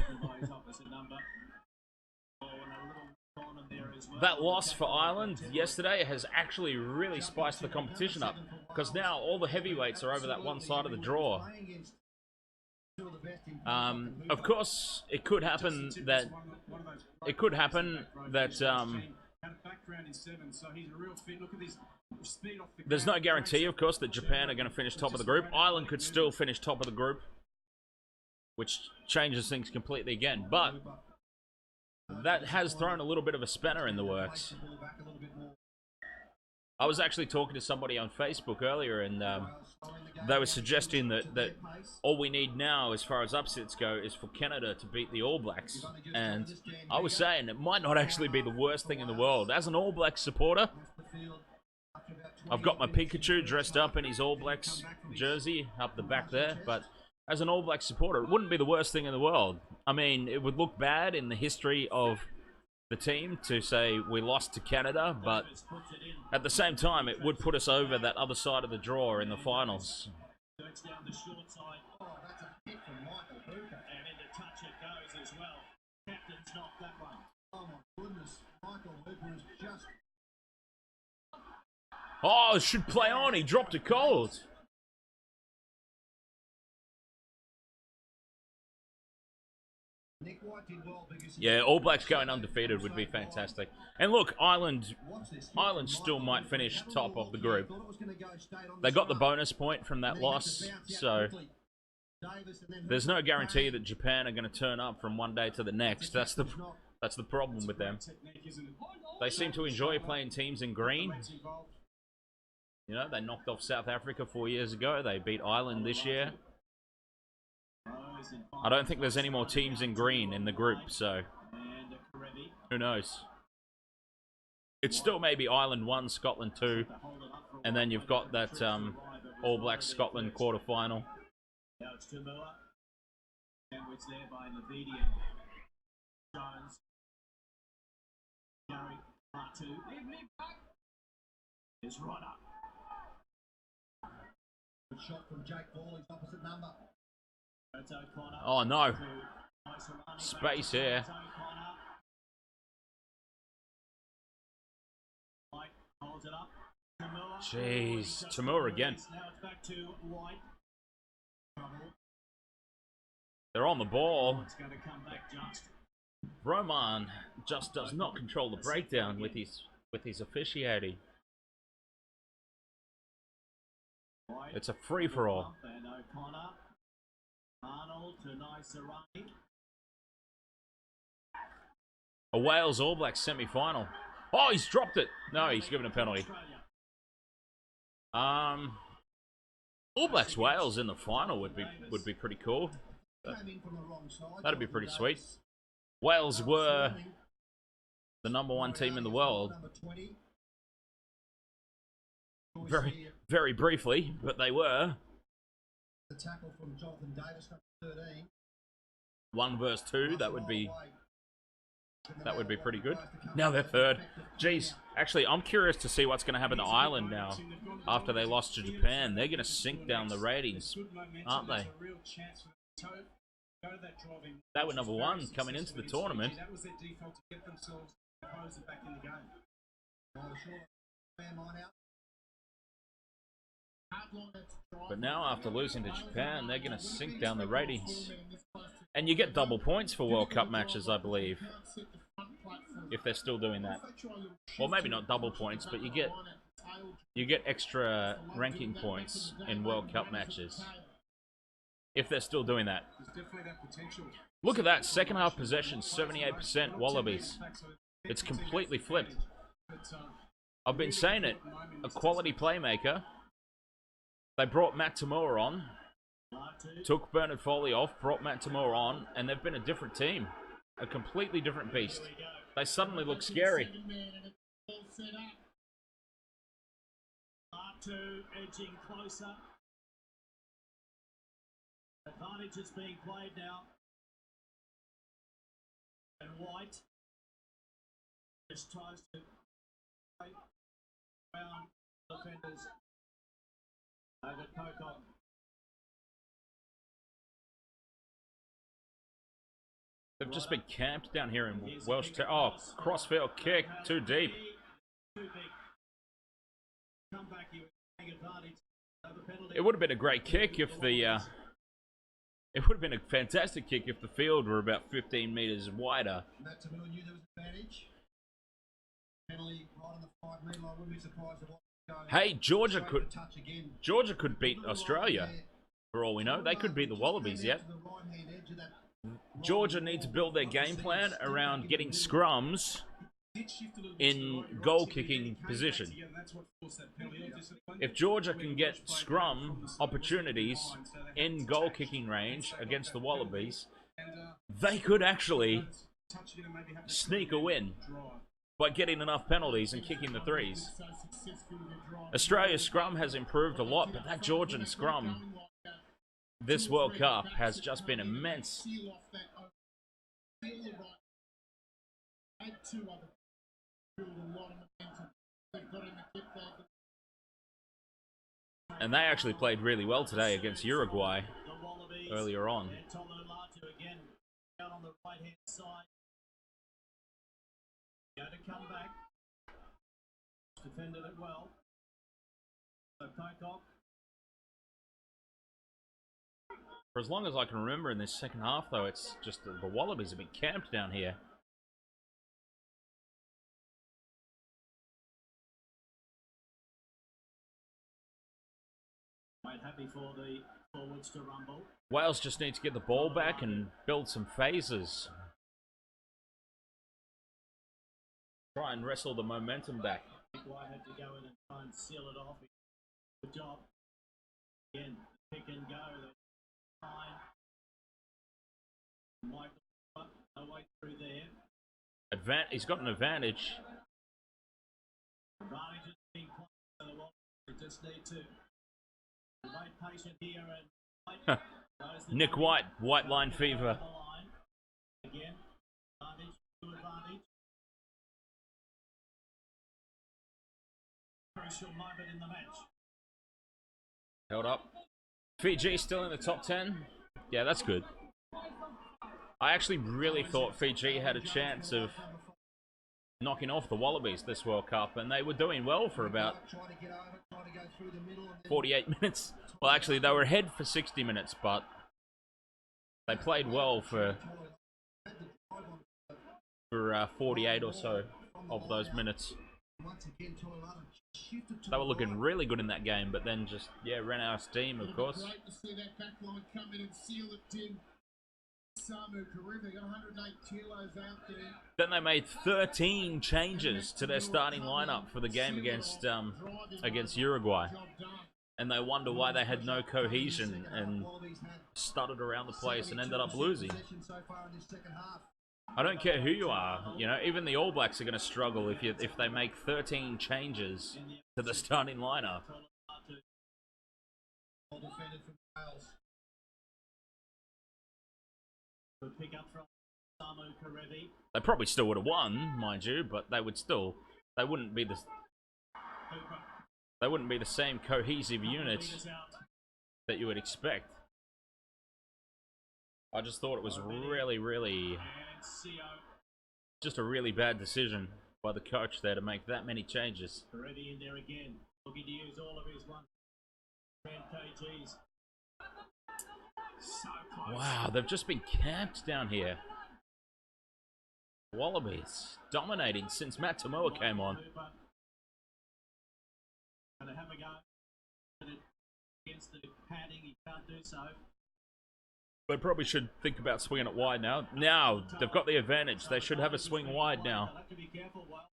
That loss for Ireland yesterday has actually really spiced the competition up, because now all the heavyweights are over that one side of the draw. Of course, it could happen that there's no guarantee, of course, that Japan are going to finish top of the group. Ireland could still finish top of the group, which changes things completely again. But that has thrown a little bit of a spanner in the works. I was actually talking to somebody on Facebook earlier, and they were suggesting that all we need now, as far as upsets go, is for Canada to beat the All Blacks. And I was saying it might not actually be the worst thing in the world. As an All Blacks supporter, I've got my Pikachu dressed up in his All Blacks jersey up the back there, but as an All Blacks supporter, it wouldn't be the worst thing in the world. I mean, it would look bad in the history of the team to say we lost to Canada, but at the same time, it would put us over that other side of the draw in the finals. Oh, should play on. He dropped it cold. Nick White did well because Yeah, All Blacks going undefeated would be fantastic. And look, Ireland still might finish top of the group. They got the bonus point from that loss, so there's no guarantee that Japan are going to turn up from one day to the next. That's the problem with them. They seem to enjoy playing teams in green. You know, they knocked off South Africa 4 years ago. They beat Ireland this year. I don't think there's any more teams in green in the group, so who knows? It's still maybe Ireland 1, Scotland 2, and then you've got that All Blacks Scotland quarterfinal. Now it's Tamua. Sandwich there by Nvidia. Jones. Gary. Part 2. Is right up. Good shot from Jake Ball, his opposite number. That's O'Connor. Oh no. Space here. White holds it up. Jeez, Tamura again. Now it's back to White. They're on the ball. It's going to come back just. Roman just does not control the breakdown with his officiating. It's a free-for-all. And O'Connor. Arnold to Naisarani. A Wales All Blacks semi-final. Oh, he's dropped it. No, he's given a penalty. All Blacks Wales in the final would be pretty cool. That'd be pretty sweet. Wales were the #1 team in the world. Very briefly, but they were. The tackle from Jonathan Davis, number 13. 1 versus 2, that would be pretty good. Now they're third. Jeez, actually, I'm curious to see what's going to happen to Ireland now after they lost to Japan. They're going to sink down the ratings, aren't they? They were #1 coming into the tournament. That was their default to get themselves back in the game. But now, after losing to Japan, they're going to sink down the ratings. And you get double points for World Cup matches, I believe. If they're still doing that. Well, maybe not double points, but you get extra ranking points in World Cup matches. If they're still doing that. Look at that, second half possession, 78% Wallabies. It's completely flipped. I've been saying it. A quality playmaker. They brought Matt Tamura on, took Bernard Foley off, brought Matt Tamura on, and they've been a different team. A completely different beast. They suddenly look scary. R2 edging closer. Advantage is being played now. And White just tries to play around defenders. Over Pocock. They've just been camped down here in Welsh. Oh, crossfield kick, too deep. It would have been a great kick if the it would have been a fantastic kick if the field were about 15 meters wider. Hey, Georgia could beat Australia. For all we know, they could beat the Wallabies yet. Georgia need to build their game plan around getting scrums in goal-kicking position. If Georgia can get scrum opportunities in goal-kicking range against the Wallabies, they could actually sneak a win by getting enough penalties and kicking the threes. Australia's scrum has improved a lot, but that Georgian scrum this World Cup has just been immense. And they actually played really well today against Uruguay earlier on. Going to come back. Defended it well. So Pocock. For as long as I can remember in this second half, though, it's just the Wallabies have been camped down here. Happy for the forwards to rumble. Wales just need to get the ball back and build some phases. Try and wrestle the momentum back. White had to go in and try and seal it off. Good job. Again, pick and go. Fine. Michael, no way through there. He's got an advantage. Advantage is being pointed to the wall. They just need to wait patient here and Nick White, white line fever. Again, advantage to advantage. Crucial moment in the match. Held up. Fiji still in the top 10. Yeah, that's good. I actually really thought Fiji had a chance of knocking off the Wallabies this World Cup, and they were doing well for about 48 minutes. Well, actually, they were ahead for 60 minutes, but they played well for 48 or so of those minutes. They were looking really good in that game, but then just, yeah, ran out of steam, of course. Great to see that back line come in and seal it, Tim. Samu Karuva got 108 kilos out there. Then they made 13 changes to their starting lineup for the game against Uruguay. And they wonder why they had no cohesion and stuttered around the place and ended up losing. I don't care who you are, you know, even the All Blacks are going to struggle if they make 13 changes to the starting lineup. They probably still would have won, mind you, but they wouldn't be the same cohesive unit that you would expect. I just thought it was really just a really bad decision by the coach there to make that many changes. Already in there again, looking to use all of his 10 kgs. So close. Wow, they've just been camped down here. Wallabies dominating since Matt Tomoa came on. Gonna have a go against the padding, he can't do so. They probably should think about swinging it wide now. Now, they've got the advantage. They should have a swing wide now. They'll have to be careful. Well,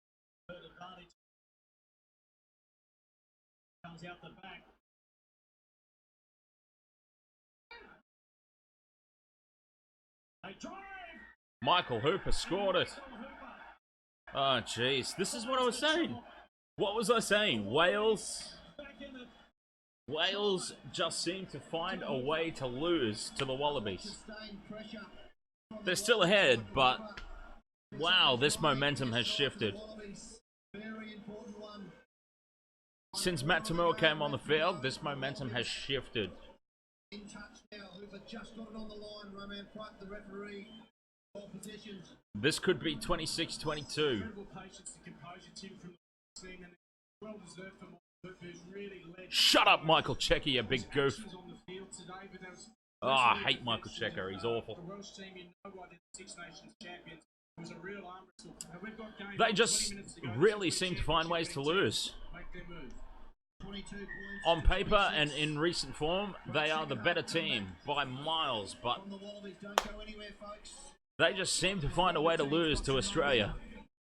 third advantage comes out the back. They drive. Michael Hooper scored it. Oh, jeez. This is what I was saying. What was I saying? Wales just seem to find a way to lose to the Wallabies. They're still ahead, but wow, this momentum has shifted. Since Matt Tomoa came on the field, this momentum has shifted. In touch now, Hooper just got it on the line. Roman Price, the referee. All positions. This could be 26-22. Incredible patience and composure, Tim, from the scene, and well deserved for Hooper, who's really led. Shut up, Michael Checker, you big goof. On the field today, but that was I hate Michael Checker. He's awful. the Welsh team in no way the Six Nations champions. It was a real arm wrestle. And we've got game They 20 just minutes to go. really seem to find ways to lose. Make their move. 22 points. On paper and in recent form, they are the better team by miles, but From the Wallabies, don't go anywhere, folks. they just seem to find a way to lose to Australia.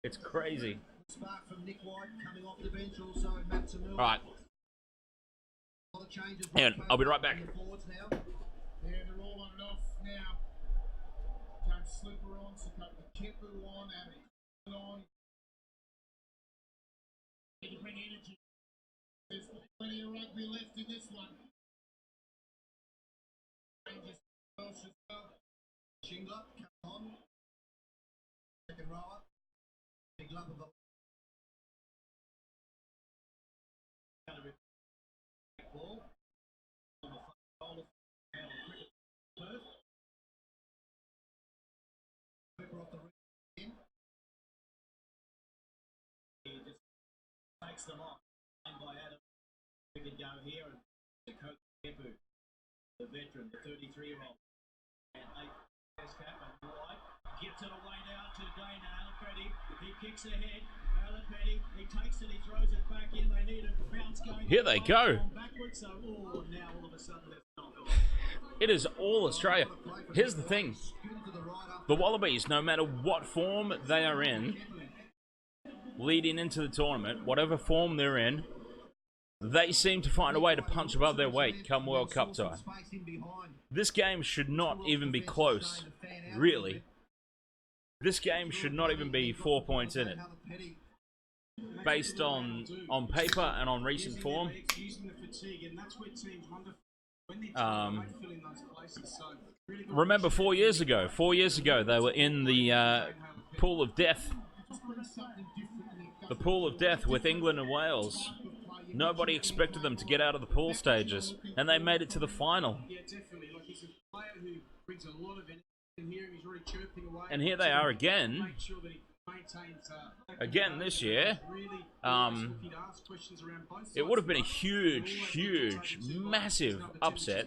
It's crazy. Spark from Nick White coming off the bench, also Matt Tomoa. Alright, All the changes. hang on, I'll be right back. The forwards now. Yeah, they're all on and off now. James Slipper on, so got the Kepu on, and on. Need to bring energy. There's plenty of rugby left in this one. Changes Welsh as well. Shingler, come on. Second rower. Big lump of the ball. On the front goal. And Perth. Cooper off the ring. In. He just takes them on. And by Adam, we can go here and the coach Kepu. the veteran, the 33-year-old. And eight cap and wide. Gets it away now to Dana Alapeti. He kicks ahead. Alapeti, he takes it, he throws it back in. They need a bounce going. Here they go. Backwards, so now all of a sudden it's not. It is all Australia. Here's the thing. The Wallabies, no matter what form they are in, leading into the tournament, whatever form they're in, they seem to find a way to punch above their weight come World Cup time. This game should not even be close, really. This game should not even be 4 points in it. Based on paper and on recent form. Remember 4 years ago? 4 years ago, they were in the pool of death. The pool of death with England and Wales. Nobody expected them to get out of the pool stages, and they made it to the final. And here they are again. Again this year. It would have been a huge, massive upset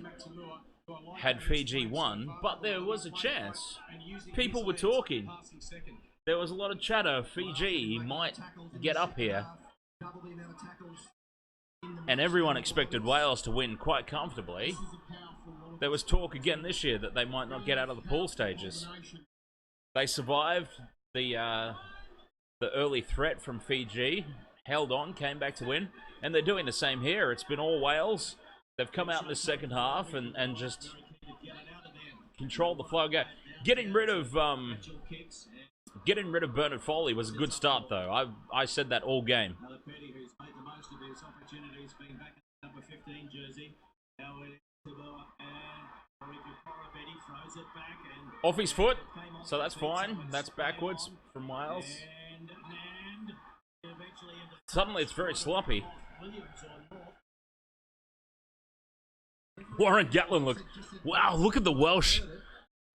had Fiji won, but there was a chance. People were talking. There was a lot of chatter. Fiji might get up here. And everyone expected Wales to win quite comfortably. There was talk again this year that they might not get out of the pool stages. They survived the early threat from Fiji, held on, came back to win, and they're doing the same here. It's been all Wales. They've come out in the second half and just controlled the flow. Getting rid of Bernard Foley was a good start, though. I said that all game. Off his foot, so that's fine. That's backwards from Miles. Suddenly it's very sloppy. Warren Gatlin, look. Wow, look at the Welsh.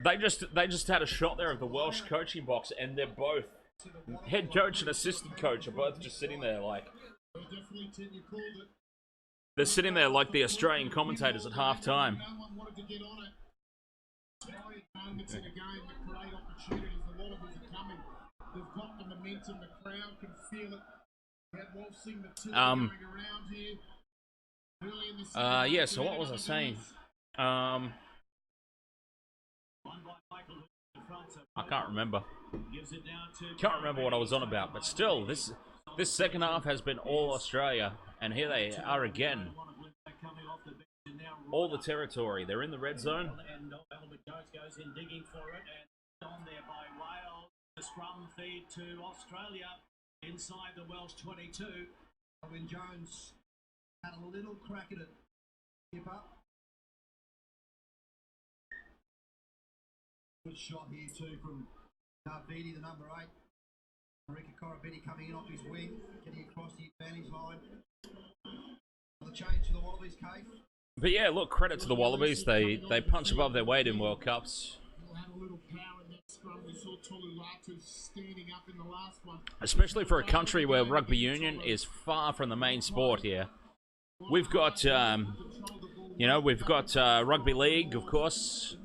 They just had a shot there of the Welsh coaching box, and they're both, head coach and assistant coach, are both just sitting there like, they're sitting there like the Australian commentators at half time. Yeah, so what was I saying? I can't remember. Can't remember what I was on about, but still, this second half has been all Australia, and here they are again. All the territory. They're in the red zone. Goes in digging for it, and on there by Wales. The scrum feed to Australia inside the Welsh 22. When Jones had a little crack at it. Skip up. Good shot here too from Darvidi, the number 8. Rika Korobetti coming in off his wing, getting across the advantage line. The change to the Wallabies, Cave. But yeah, look, credit to the Wallabies. They punch above their weight in World Cups. Especially for a country where rugby union is far from the main sport here. We've got, we've got rugby league, of course,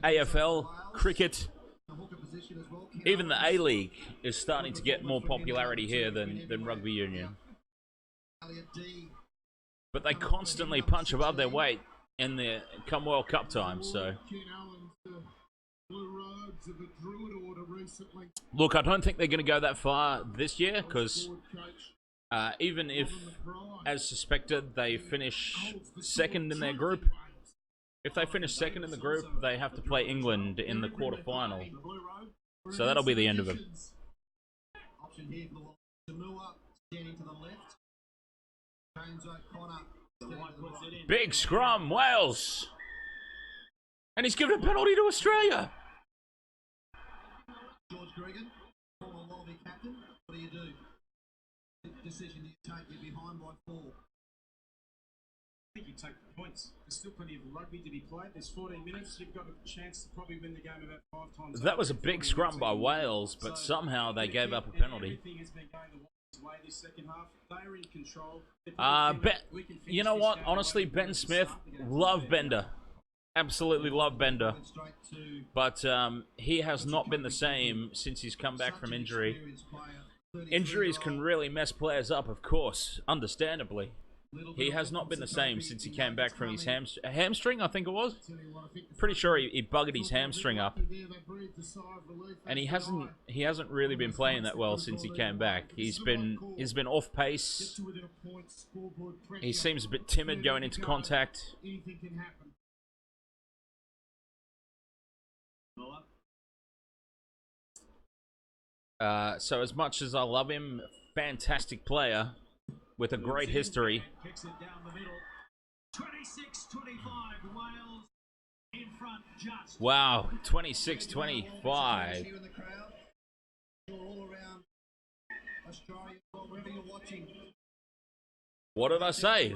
AFL, cricket. Even the A-League is starting to get more popularity here than rugby union. But they constantly punch above their weight in the come World Cup time, so. Look, I don't think they're going to go that far this year, because even if, as suspected, they finish second in their group, if they finish second in the group, they have to play England in the quarterfinal. So that'll be the end of them. Option here for standing to the left. James O'Connor. Big scrum, Wales! And he's given a penalty to Australia! George Gregan, former Wallaby captain. What do? Decision you take, you're behind by 4. I think you take the points. There's still plenty of rugby to be played. There's 14 minutes. You've got a chance to probably win the game about 5 times. That was a big scrum by Wales, but somehow they gave up a penalty. Everything has been going the Wallabies' way this second half. They are in control. You know what? Honestly, Ben Smith, love Bender. Absolutely love Bender. But he has not been the same since he's come back from injury. Injuries can really mess players up, of course, understandably. He has not been the same since he came back from his hamstring, I think it was. Pretty sure he buggered his hamstring up. And he hasn't really been playing that well since he came back. He's been off pace. He seems a bit timid going into contact. So as much as I love him, fantastic player with a great history. Kicks it down the middle. 26-25. Wales in front just. Wow, 26-25. What did I say?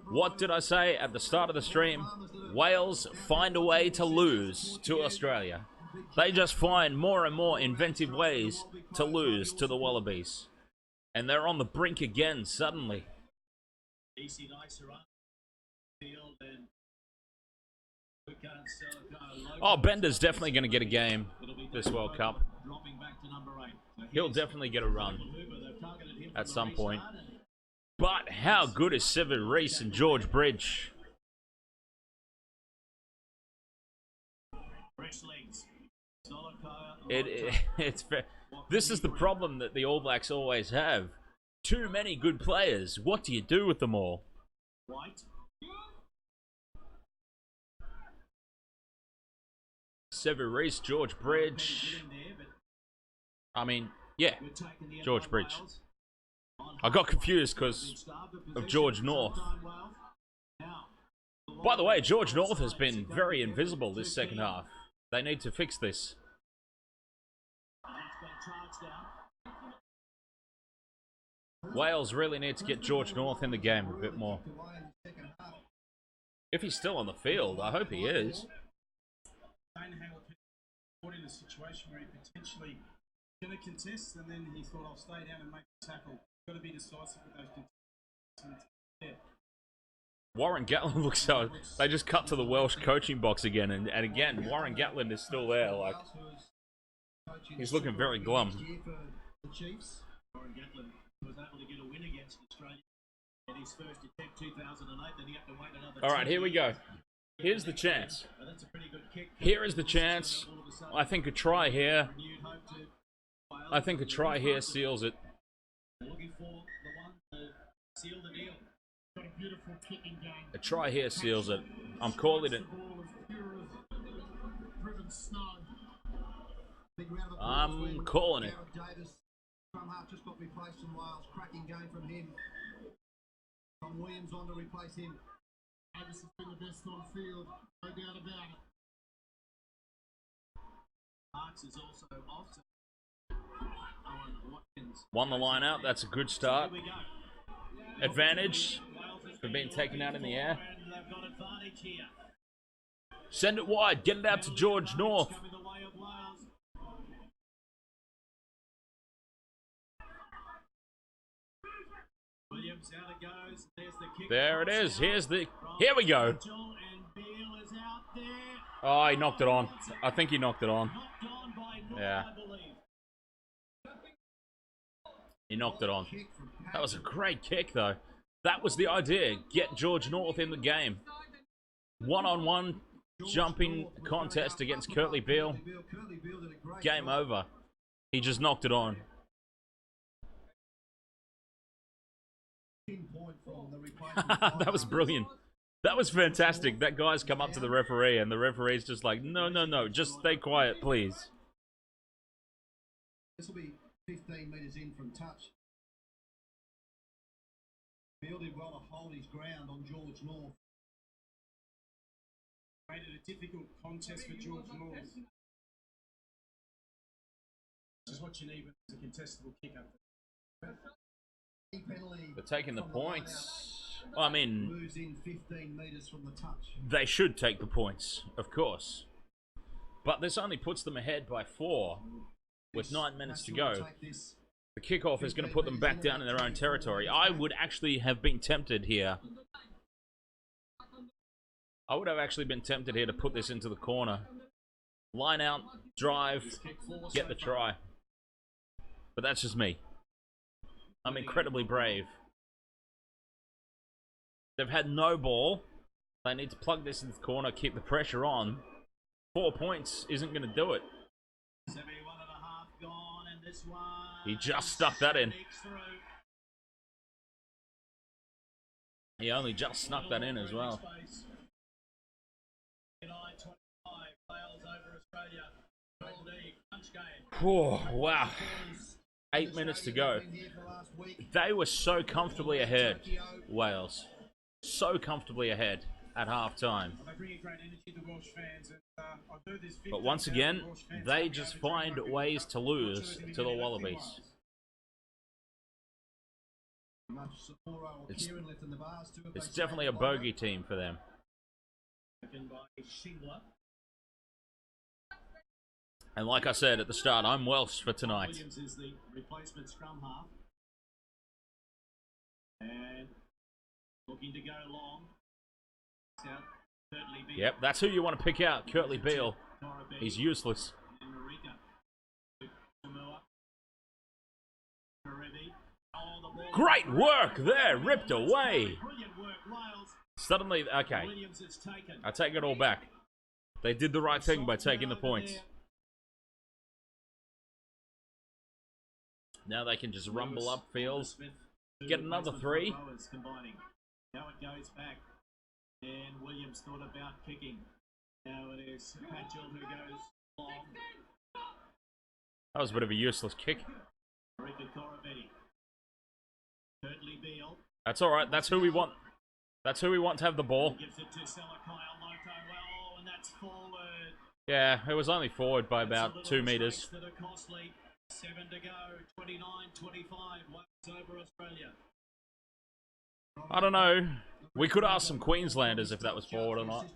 What did I say at the start of the stream? Wales find a way to lose to Australia. They just find more and more inventive ways to lose to the Wallabies. And they're on the brink again, suddenly. Oh, Bender's definitely going to get a game this World Cup. He'll definitely get a run at some point. But how good is Sever Reese and George Bridge? This is the problem that the All Blacks always have. Too many good players. What do you do with them all? Sever Reese, George Bridge. I mean, yeah, George Bridge. I got confused because of George North. By the way, George North has been very invisible this second half. They need to fix this. Wales really need to get George North in the game a bit more. If he's still on the field, I hope he is. Put in a situation where he potentially going to contest, and then he thought, I'll stay down and make the tackle. Got to be decisive with those contests. Yeah. Warren Gatland looks so. They just cut to the Welsh coaching box again, and again, Warren Gatland is still there. Like, he's looking very glum. Warren Gatland was able to get a win against Australia in his first attempt, 2008. Then he had to wait another. All right, here we go. Here's the chance. Here is the chance. I think a try here. I think a try here seals it. A try here seals it. I'm calling it. I'm calling it. Just got replaced from Wales. Cracking game from him. Tom Williams on to replace him. Davis has been the best on field, no doubt about it. Marks is also off. Won the line out. That's a good start. Advantage for being taken out in the air. Send it wide. Get it out to George North. There it is. Here we go. Oh, he knocked it on. I think he knocked it on. Yeah. He knocked it on. That was a great kick, though. That was the idea. Get George North in the game. One-on-one jumping contest against Curtly Beale. Game over. He just knocked it on. That was brilliant. That was fantastic. That guy's come up to the referee, and the referee's just like, no, no, no, just stay quiet, please. This will be 15 metres in from touch. Beale did well to hold his ground on George North. Made it a difficult contest for George North. This is what you need when it's a contestable kick up. They're taking the points. I mean, moves in 15 metres from the touch. They should take the points, of course. But this only puts them ahead by 4 with 9 minutes to go. The kickoff is going to put them back down in their own territory. I would actually have been tempted here. I would have actually been tempted here to put this into the corner. Line out, drive, get the try. But that's just me. I'm incredibly brave. They've had no ball. They need to plug this into the corner, keep the pressure on. 4 points isn't going to do it. 71.5 gone, and this one. He just stuck that in. He only just snuck that in as well. Oh, wow. 8 minutes to go. They were so comfortably ahead, Wales. So comfortably ahead at halftime. But once again, they just find ways to lose to the Wallabies. It's definitely a bogey team for them. And like I said at the start, I'm Welsh for tonight. Williams is the replacement scrum half. And looking to go long. Yep, that's who you want to pick out, Kurtley Beale. He's useless. Great work there, ripped away. Suddenly, okay, I take it all back. They did the right thing by taking the points. Now they can just rumble upfield, get another 3. Now it goes back. And Williams thought about kicking. Now it is Patchell who goes long. That was a bit of a useless kick. That's all right. That's who we want. That's who we want to have the ball. Yeah, it was only forward by about 2 meters. 7 to go. 29-25. Over Australia. I don't know. We could ask some Queenslanders if that was forward or not. Oh,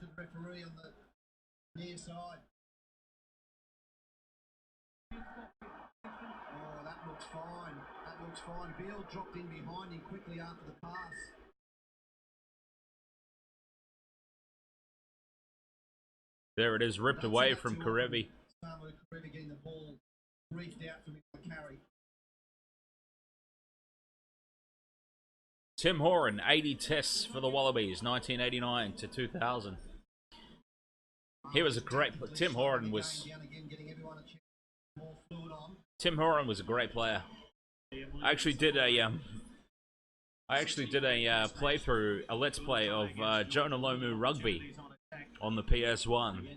that looks fine. That looks fine. Beale dropped in behind him quickly after the pass. There it is, ripped away from Karevi. Karevi getting the ball reached out for me to carry. Tim Horan, 80 tests for the Wallabies, 1989 to 2000. He was a great. Tim Horan was a great player. I actually did a playthrough, a let's play of Jonah Lomu Rugby on the PS1.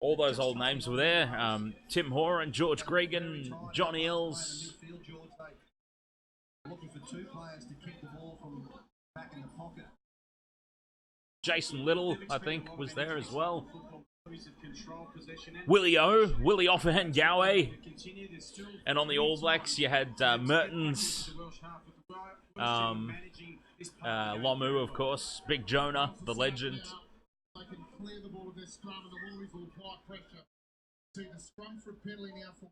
All those old names were there. Tim Horan, George Gregan, John Eels. Looking for 2 players to kick the ball from back in the pocket. Jason Little, I think, was there as well. Willie Offahen Gowe. And on the All Blacks, you had Mertens, Lomu, of course, Big Jonah, the legend. They can clear the ball with their scrum, and the Wallabies will apply pressure. See the scrum for a penalty now for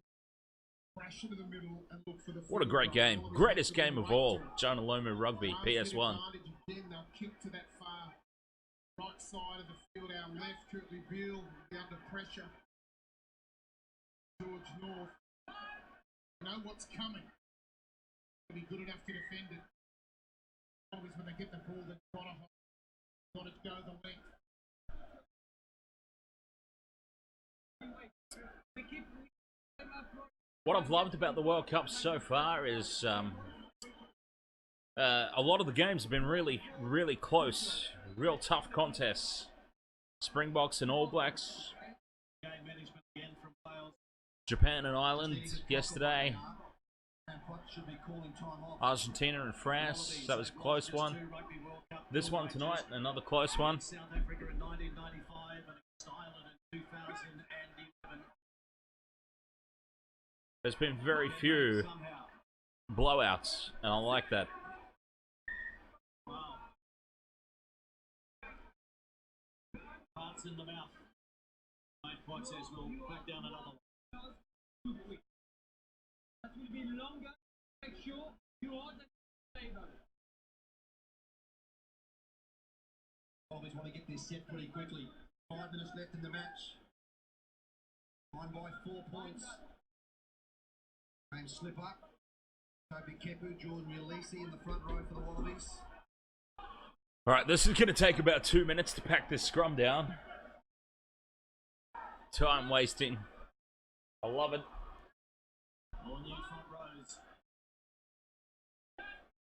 crash into the middle and look for the. What a great game. Greatest game of all. Jonah Lomu Rugby, PS1. Again, they'll kick to that far right side of the field. Our left, Kurtley Beale, under pressure. George North. You know what's coming. They'll be good enough to defend it. Always when they get the ball, they've got to go the length. What I've loved about the World Cup so far is a lot of the games have been really, really close. Real tough contests. Springboks and All Blacks. Japan and Ireland yesterday. Argentina and France. That was a close one. This one tonight, another close one. South Africa in 1995 and Ireland in 2011. There's been very few blowouts, and I like that. Wow. Parts in the mouth. White says we'll back down another one. That will be longer. sure you are the favour. Wallabies want to get this set pretty quickly. 5 minutes left in the match. Behind by 4 points. And slip up. Toby Kepu, Jordan Ulisi in the front row for the Wallabies. Alright, this is going to take about 2 minutes to pack this scrum down. Time wasting. I love it. More new front rows.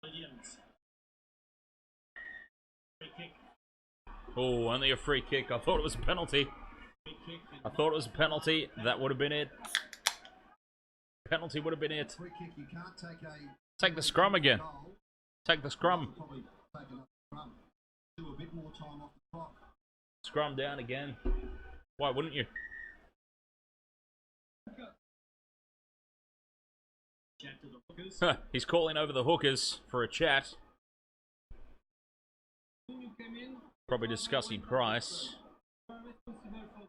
Williams. Free kick. Oh, only a free kick. I thought it was a penalty. Free kick. I thought it was a penalty. That would have been it. Penalty would have been it. Free kick, you can't take a... Take the scrum again. Take the scrum. Probably take another scrum. Do a bit more time off the clock. Scrum down again. Why wouldn't you? Chat to the hookers. He's calling over the hookers for a chat. You came in. Probably discussing price. You are responsible for.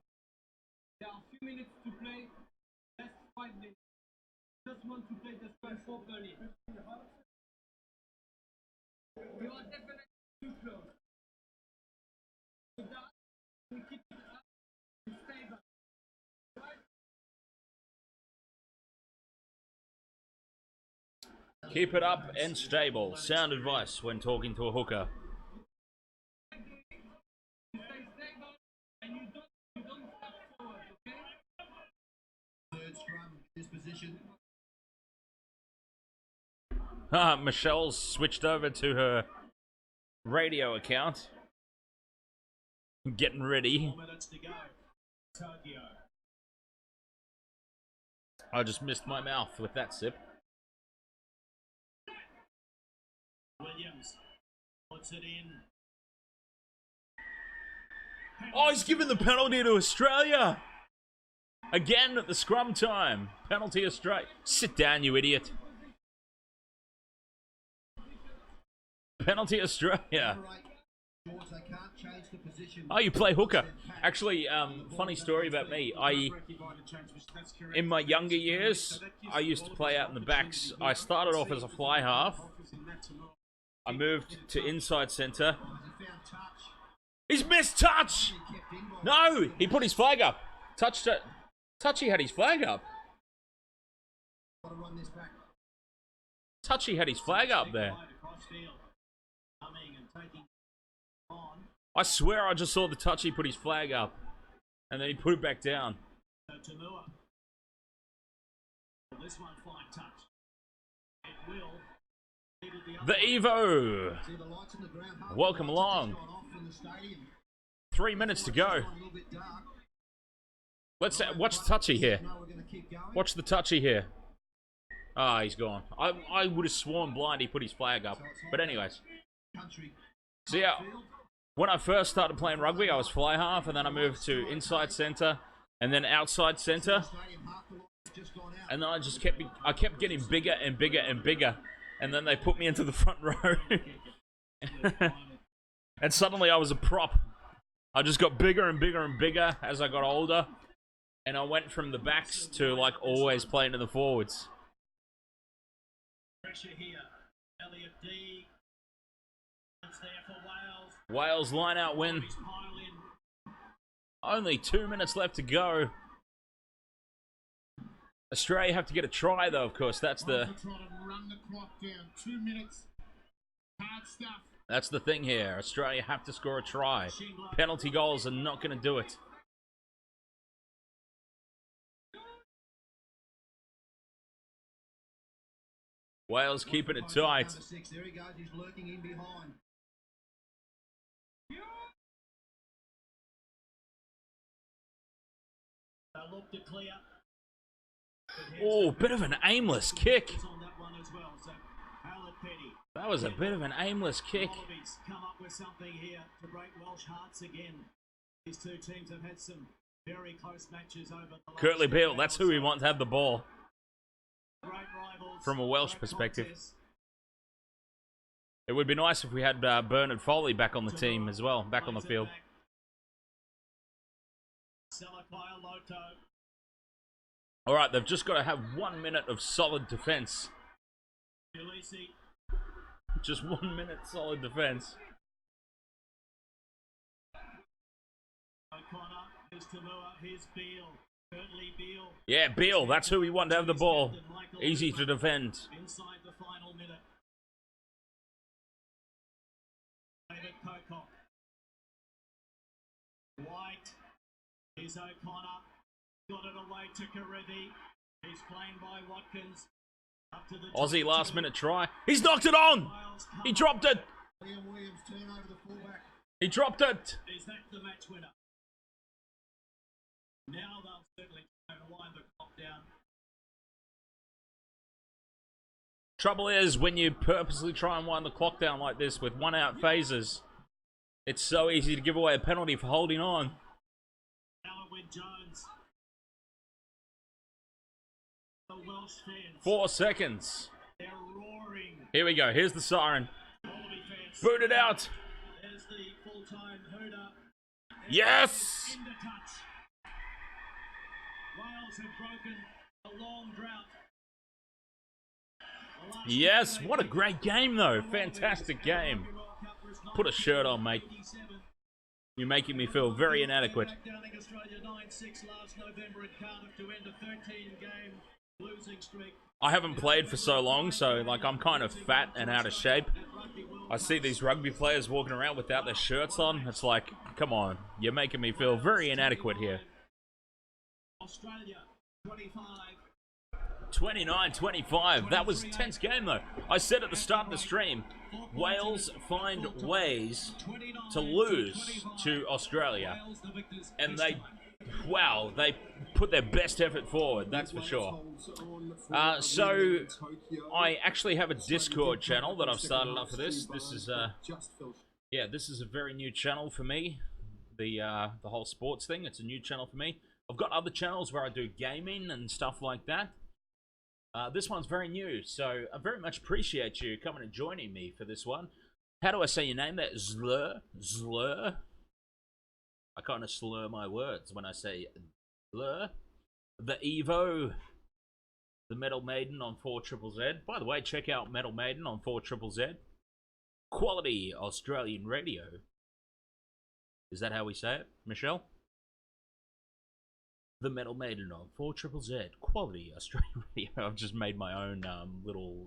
There are a few minutes to play. Last 5 minutes. Just want to play the scrum properly. You are definitely too close. So that we keep it up and stable. Right? Keep it up and stable. Sound advice when talking to a hooker. You stay stable and you don't step forward, okay? Third scrum, this position. Michelle's switched over to her radio account. Getting ready. 4 minutes to go. Tokyo. I just missed my mouth with that sip. Williams puts it in. Oh, he's given the penalty to Australia! Again at the scrum time. Penalty Australia. Sit down, you idiot. Penalty Australia. Oh, you play hooker. Actually, funny story about me. In my younger years, I used to play out in the backs. I started off as a fly half. I moved to inside centre. He's missed touch! No! He put his flag up. Touched it. Touchy had his flag up. Touchy had his flag up there. I swear I just saw the Touchy put his flag up. And then he put it back down. This one fine touch. It will. The Evo! Welcome along. 3 minutes to go. Let's watch the Touchy here. Watch the Touchy here. Ah, he's gone. I would have sworn blind he put his flag up. But anyways. So yeah, when I first started playing rugby, I was fly half, and then I moved to inside centre, and then outside centre. And then I kept getting bigger and bigger and bigger. And then they put me into the front row. And suddenly I was a prop. I just got bigger and bigger and bigger as I got older. And I went from the backs to like always playing to the forwards. Pressure here. Elliot D. It's there for Wales. Wales line out win. Only 2 minutes left to go. Australia have to get a try though, of course. That's the... Run the clock down. 2 minutes. Hard stuff. That's the thing here. Australia have to score a try. Penalty goals are not going to do it. Wales keeping it tight. There he goes. He's lurking in behind. Look to clear. Oh, bit of an aimless kick. On that one as well. So, Petty. That was a bit of an aimless kick. Wallabies come up with something here to break Welsh hearts again. These two teams have had some very close matches over the last Curtly Beale, that's who we want to have the ball. Great rivals, From a Welsh great perspective. contest. It would be nice if we had Bernard Foley back on the team as well, back on the field. Alright, they've just got to have 1 minute of solid defense. Ulysses. Just 1 minute solid defense. O'Connor. Here's Talua. Here's Beale. Curtly Beale. Yeah, Beale, that's who we want to have the ball. Easy to defend. Inside the final minute. David Pocock. White. Here's O'Connor. Got it away to Karevi. He's playing by Watkins. Up to the Aussie last minute try. He's knocked it on! He dropped it! Liam Williams turn over the fullback. He dropped it! Is that the match winner? Now they'll certainly try to wind the clock down. Trouble is, when you purposely try and wind the clock down like this with 1 out phases, it's so easy to give away a penalty for holding on. Alwyn Jones. The Welsh fans. 4 seconds. They're roaring. Here we go. Here's the siren. Wallaby fans. Boot it out. There's the full-time hooter. Yes! In the touch. Wales have broken a long drought. The last Yes, what a great game though. Fantastic game. Rugby World Cup was Put a shirt on, mate. 1987. You're making me feel very inadequate. Downing Australia 9-6 last November in Cardiff to end a 13-game losing streak. I haven't played for so long, so like I'm kind of fat and out of shape. I see these rugby players walking around without their shirts on. It's like, come on, you're making me feel very inadequate here. Australia 25. 29-25. That was a tense game though. I said at the start of the stream, Wales find ways to lose to Australia. And they, wow, they put their best effort forward, that's for sure. So, I actually have a Discord channel that I've started up for this. This is, yeah, this is a very new channel for me. The whole sports thing, it's a new channel for me. I've got other channels where I do gaming and stuff like that. This one's very new, so I very much appreciate you coming and joining me for this one. How do I say your name there? Zlur? Zlur? I kind of slur my words when I say Zlur. The Evo. The Metal Maiden on 4ZZZ. By the way, check out Metal Maiden on 4ZZZ. Quality Australian radio. Is that how we say it, Michelle? The Metal Maiden on 4ZZZ. Quality Australian radio. I've just made my own little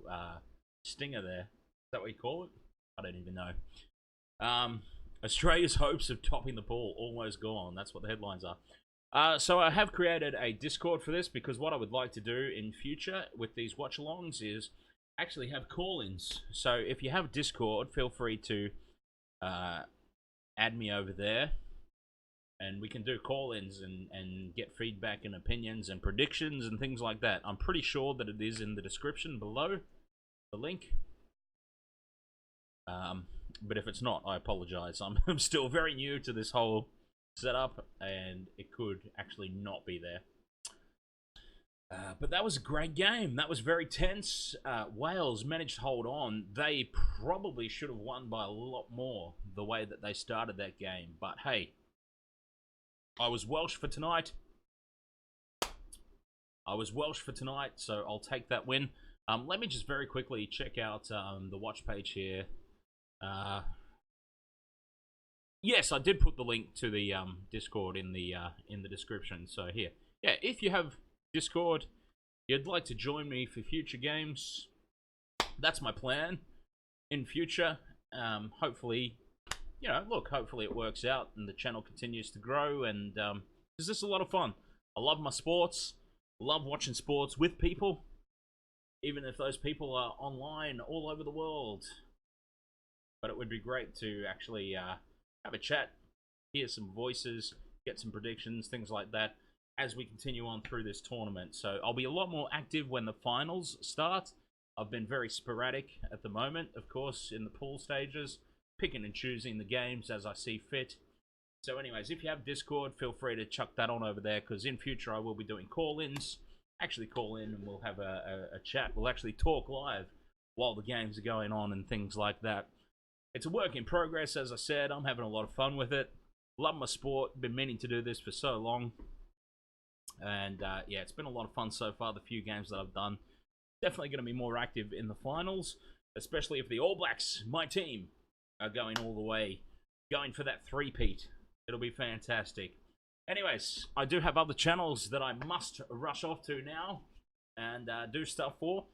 stinger there. Is that what you call it? I don't even know. Australia's hopes of topping the pool almost gone. That's what the headlines are. So I have created a Discord for this because what I would like to do in future with these watch-alongs is actually have call-ins. So if you have Discord, feel free to add me over there. And we can do call-ins and get feedback and opinions and predictions and things like that. I'm pretty sure that it is in the description below, the link. But if it's not, I apologize. I'm still very new to this whole setup, and it could actually not be there. But that was a great game. That was very tense. Wales managed to hold on. They probably should have won by a lot more the way that they started that game. But hey, I was Welsh for tonight. I was Welsh for tonight, so I'll take that win. Let me just very quickly check out the watch page here. Yes, I did put the link to the Discord in the description. So here, yeah, if you have Discord, you'd like to join me for future games, that's my plan in future. Hopefully, you know, look, hopefully it works out and the channel continues to grow, and it's just a lot of fun. I love my sports, love watching sports with people, even if those people are online all over the world. But it would be great to actually have a chat, hear some voices, get some predictions, things like that, as we continue on through this tournament. So I'll be a lot more active when the finals start. I've been very sporadic at the moment, of course, in the pool stages, picking and choosing the games as I see fit. So anyways, if you have Discord, feel free to chuck that on over there, because in future I will be doing call-ins. Actually call in and we'll have a chat. We'll actually talk live while the games are going on and things like that. It's a work in progress, as I said. I'm having a lot of fun with it. Love my sport. Been meaning to do this for so long. And yeah, it's been a lot of fun so far, the few games that I've done. definitely going to be more active in the finals, especially if the All Blacks, my team, are going all the way, going for that three-peat. It'll be fantastic. Anyways, I do have other channels that I must rush off to now and do stuff for.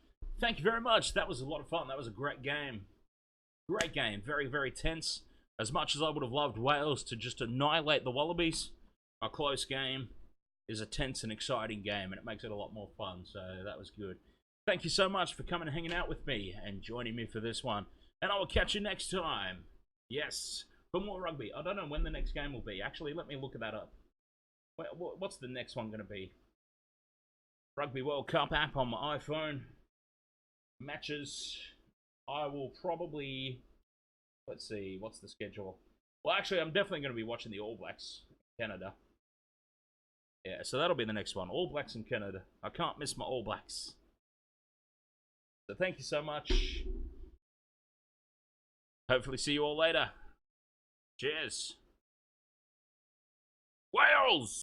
Thank you very much. That was a lot of fun. That was a great game. Great game. Very, very tense. As much as I would have loved Wales to just annihilate the Wallabies, a close game is a tense and exciting game, and it makes it a lot more fun, so that was good. Thank you so much for coming and hanging out with me and joining me for this one, and I will catch you next time. Yes, for more rugby. I don't know when the next game will be. Actually, let me look that up. What's the next one going to be? Rugby World Cup app on my iPhone. Matches. I will probably... Let's see, what's the schedule? Well, actually, I'm definitely going to be watching the All Blacks in Canada. Yeah, so that'll be the next one. All Blacks in Canada. I can't miss my All Blacks. So thank you so much. Hopefully see you all later. Cheers. Wales!